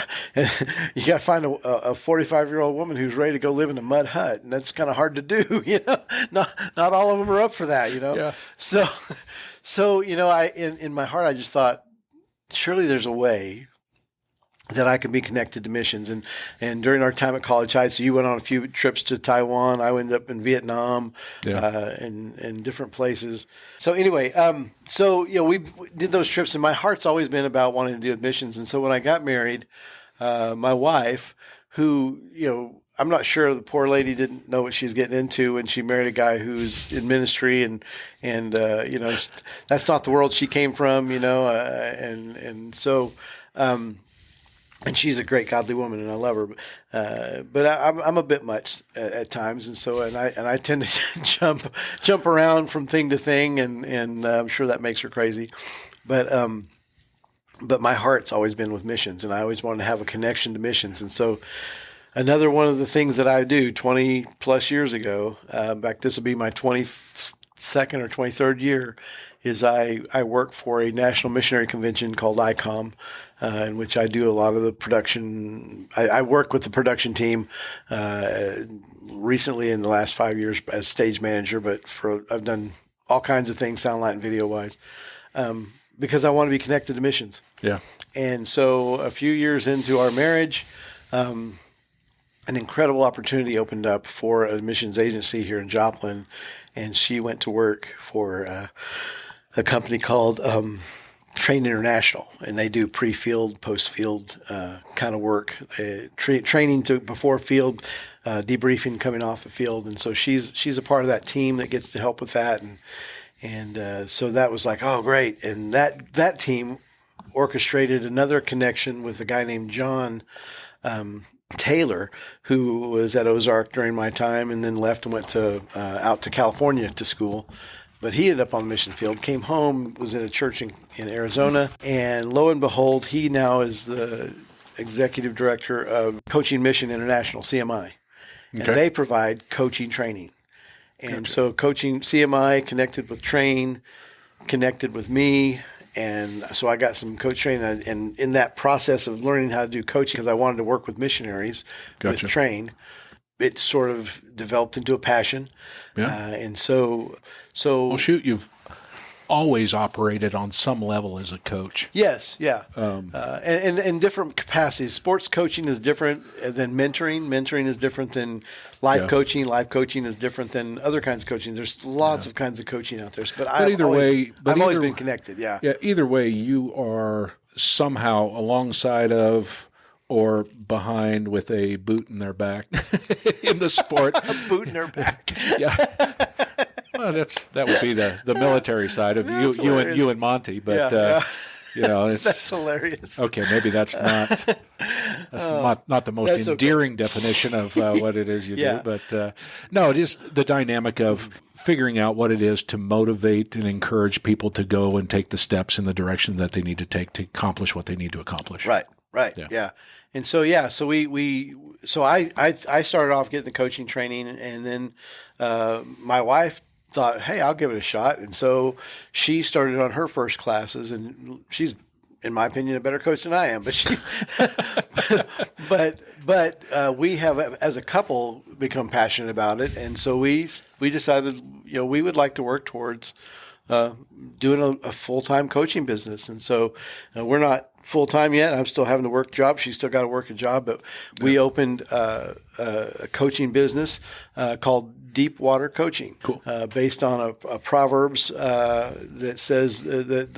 you got to find a 45-year-old woman who's ready to go live in a mud hut, and that's kind of hard to do, Not all of them are up for that, Yeah. So I in my heart I just thought, surely there's a way that I can be connected to missions. And during our time at College Heights, so you went on a few trips to Taiwan. I ended up in Vietnam, and different places. So anyway, we did those trips, and my heart's always been about wanting to do missions. And so when I got married, my wife, who, I'm not sure the poor lady didn't know what she's getting into when she married a guy who's in ministry and that's not the world she came from, and she's a great godly woman, and I love her. But I'm a bit much at times, and so I tend to jump around from thing to thing, and I'm sure that makes her crazy. But my heart's always been with missions, and I always wanted to have a connection to missions. And so another one of the things that I do 20 plus years ago, back this will be my 22nd or 23rd year, is I work for a national missionary convention called ICOM, in which I do a lot of the production. I work with the production team recently in the last 5 years as stage manager, but I've done all kinds of things, sound, light, and video wise, because I want to be connected to missions. Yeah. And so a few years into our marriage, an incredible opportunity opened up for a missions agency here in Joplin, and she went to work for a company called Train International, and they do pre-field, post-field kind of work, training to before field, debriefing coming off the field, and so she's a part of that team that gets to help with that, and so that was like, oh great, and that team orchestrated another connection with a guy named John Taylor, who was at Ozark during my time, and then left and went out to California to school. But he ended up on the mission field, came home, was in a church in Arizona, and lo and behold, he now is the executive director of Coaching Mission International, CMI. And they provide coaching training. And so coaching CMI connected with Train, connected with me, and so I got some coach training. And in that process of learning how to do coaching, because I wanted to work with missionaries with Train, it sort of developed into a passion. Yeah. And so well, shoot, you've always operated on some level as a coach. Yes, yeah. And in different capacities. Sports coaching is different than mentoring. Mentoring is different than life coaching. Life coaching is different than other kinds of coaching. There's lots of kinds of coaching out there. But I've always been connected, yeah. Yeah, either way, you are somehow alongside of or behind with a boot in their back in the sport. A boot in their back. Yeah. Well, that would be the military side of you and Monty, but that's hilarious. Okay, maybe that's not the most endearing definition of what it is you do, but no, just the dynamic of figuring out what it is to motivate and encourage people to go and take the steps in the direction that they need to take to accomplish what they need to accomplish. Right. Yeah. And so I started off getting the coaching training, and then my wife thought, hey, I'll give it a shot. And so she started on her first classes, and she's, in my opinion, a better coach than I am. But we have, as a couple, become passionate about it. And so we decided, we would like to work towards doing a full-time coaching business. And so we're not full time yet. I'm still having to work a job. She's still got to work a job. But we opened a coaching business called Deep Water Coaching, Cool. Based on a Proverbs that says that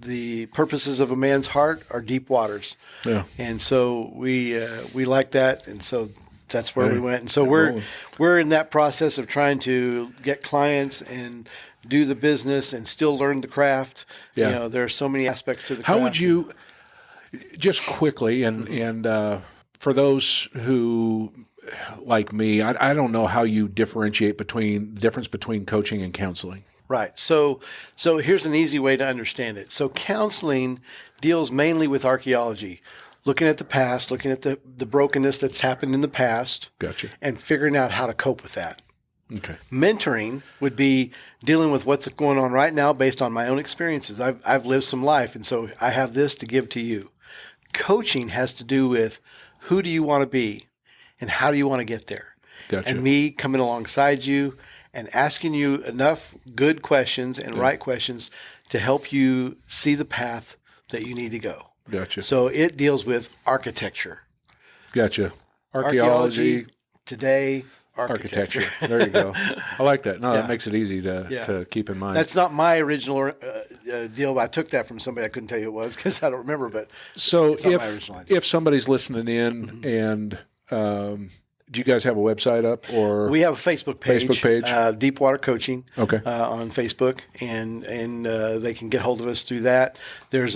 the purposes of a man's heart are deep waters. Yeah. And so we like that, and so that's where we went. And so rolling. we're in that process of trying to get clients and do the business and still learn the craft. Yeah. There are so many aspects to the How craft. would you, just quickly, and for those who, like me, I don't know how you differentiate between coaching and counseling. Right. So here's an easy way to understand it. So counseling deals mainly with archaeology, looking at the past, looking at the brokenness that's happened in the past. Gotcha. And figuring out how to cope with that. Okay. Mentoring would be dealing with what's going on right now based on my own experiences. I've lived some life, and so I have this to give to you. Coaching has to do with who do you want to be and how do you want to get there. Gotcha. And me coming alongside you and asking you enough good questions and right questions to help you see the path that you need to go. Gotcha. So it deals with architecture. Gotcha. Archaeology, today, architecture. There you go. I like that. No, that makes it easy to keep in mind. That's not my original deal. I took that from somebody. I couldn't tell you who it was because I don't remember. But so it's not my original idea. if somebody's listening in and do you guys have a website up or we have a Facebook page. Deep Water Coaching. Okay. On Facebook, and they can get hold of us through that. There's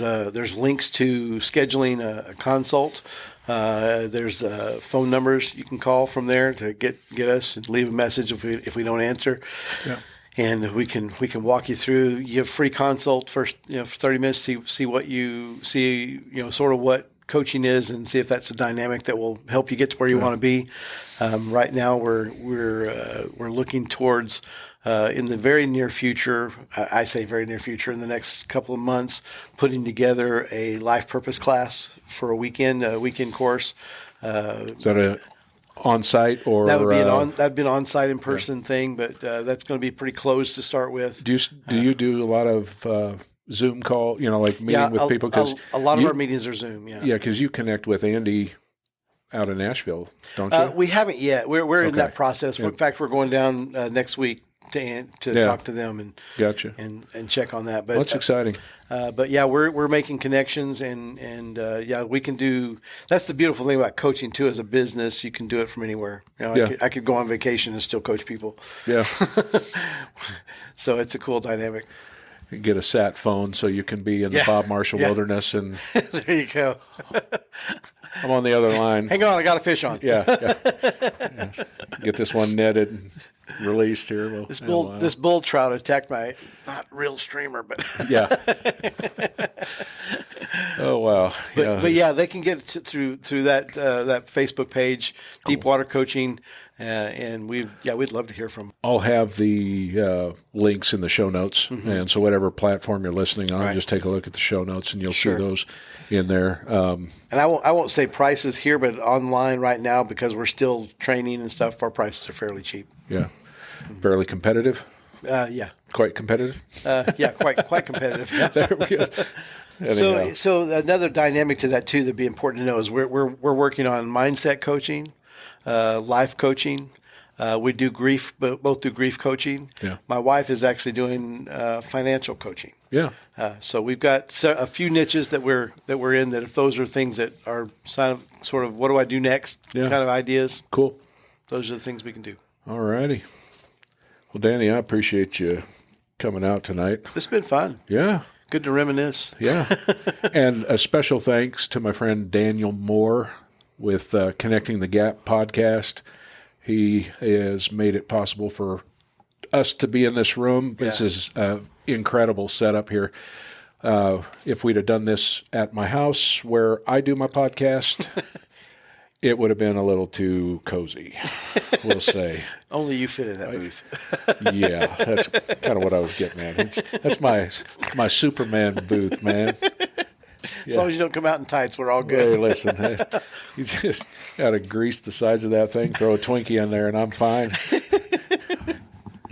links to scheduling a consult. There's phone numbers you can call from there to get us and leave a message if we don't answer. Yeah. And we can walk you through. You have a free consult first, for 30 minutes. See what you see, sort of what coaching is, and see if that's a dynamic that will help you get to where you want to be. Right now, we're looking towards in the very near future. I say very near future, in the next couple of months, putting together a life purpose class for a weekend course. Is that a on-site or that'd be an on-site in-person thing, but that's going to be pretty closed to start with. Do you do a lot of Zoom call? Like meeting with people? Because a lot of our meetings are Zoom. Yeah, because you connect with Andy out in Nashville, don't you? We haven't yet. We're in that process. In fact, we're going down next week to talk to them and gotcha and check on that. But that's exciting. But yeah, we're making connections and we can do. That's the beautiful thing about coaching too. As a business, you can do it from anywhere. I could go on vacation and still coach people. Yeah. So it's a cool dynamic. You get a sat phone so you can be in the Bob Marshall Wilderness, and there you go. I'm on the other line. Hang on, I got a fish on. Yeah. Get this one netted and released here. Well, this bull trout attacked my not real streamer, but yeah. Oh wow. But yeah, they can get through that Facebook page, cool. Deep Water Coaching. And we'd love to hear from them. I'll have the links in the show notes, and so whatever platform you're listening on, just take a look at the show notes, and you'll see those in there. And I won't say prices here, but online right now, because we're still training and stuff, our prices are fairly cheap. Yeah, fairly competitive. Yeah, quite competitive. Quite competitive. There we go. Anyhow. So another dynamic to that too that'd be important to know is we're working on mindset coaching. Life coaching. We do both do grief coaching. Yeah. My wife is actually doing financial coaching. Yeah. So we've got a few niches that we're in, that if those are things that are sort of what do I do next kind of ideas. Cool. Those are the things we can do. All righty. Well, Danny, I appreciate you coming out tonight. It's been fun. Yeah. Good to reminisce. Yeah. And a special thanks to my friend Daniel Moore with Connecting the Gap podcast. He has made it possible for us to be in this room. Yeah. This is an incredible setup here. If we'd have done this at my house where I do my podcast, it would have been a little too cozy, we'll say. Only you fit in that booth. Yeah, that's kind of what I was getting at. That's my Superman booth, man. As long as you don't come out in tights, we're all good. Hey, listen, you just got to grease the sides of that thing, throw a Twinkie in there, and I'm fine.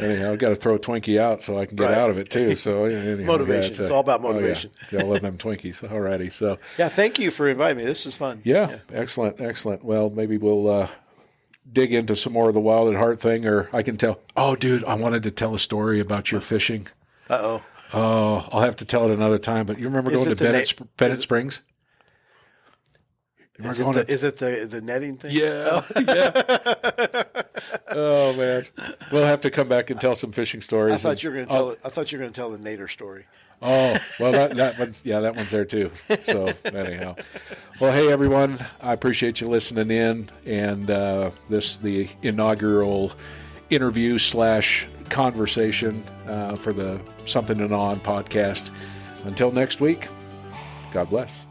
Anyhow, I've got to throw a Twinkie out so I can get Right. out of it too. So anyhow, Motivation. It's all about motivation. Oh, yeah. Gotta love them Twinkies. Alrighty. So Yeah, thank you for inviting me. This is fun. yeah. Excellent. Well, maybe we'll dig into some more of the Wild at Heart thing, or I can tell. Oh, dude, I wanted to tell a story about your fishing. Uh-oh. Oh, I'll have to tell it another time. But you remember going to Bennett Springs? Is it the netting thing? Yeah, yeah. Oh man, we'll have to come back and tell some fishing stories. I thought you were going to tell. I thought you were going to tell the Nader story. Oh well, that one's there too. So anyhow, well, hey everyone, I appreciate you listening in, and the inaugural interview / conversation for the Something to Gnaw On podcast. Until next week, God bless.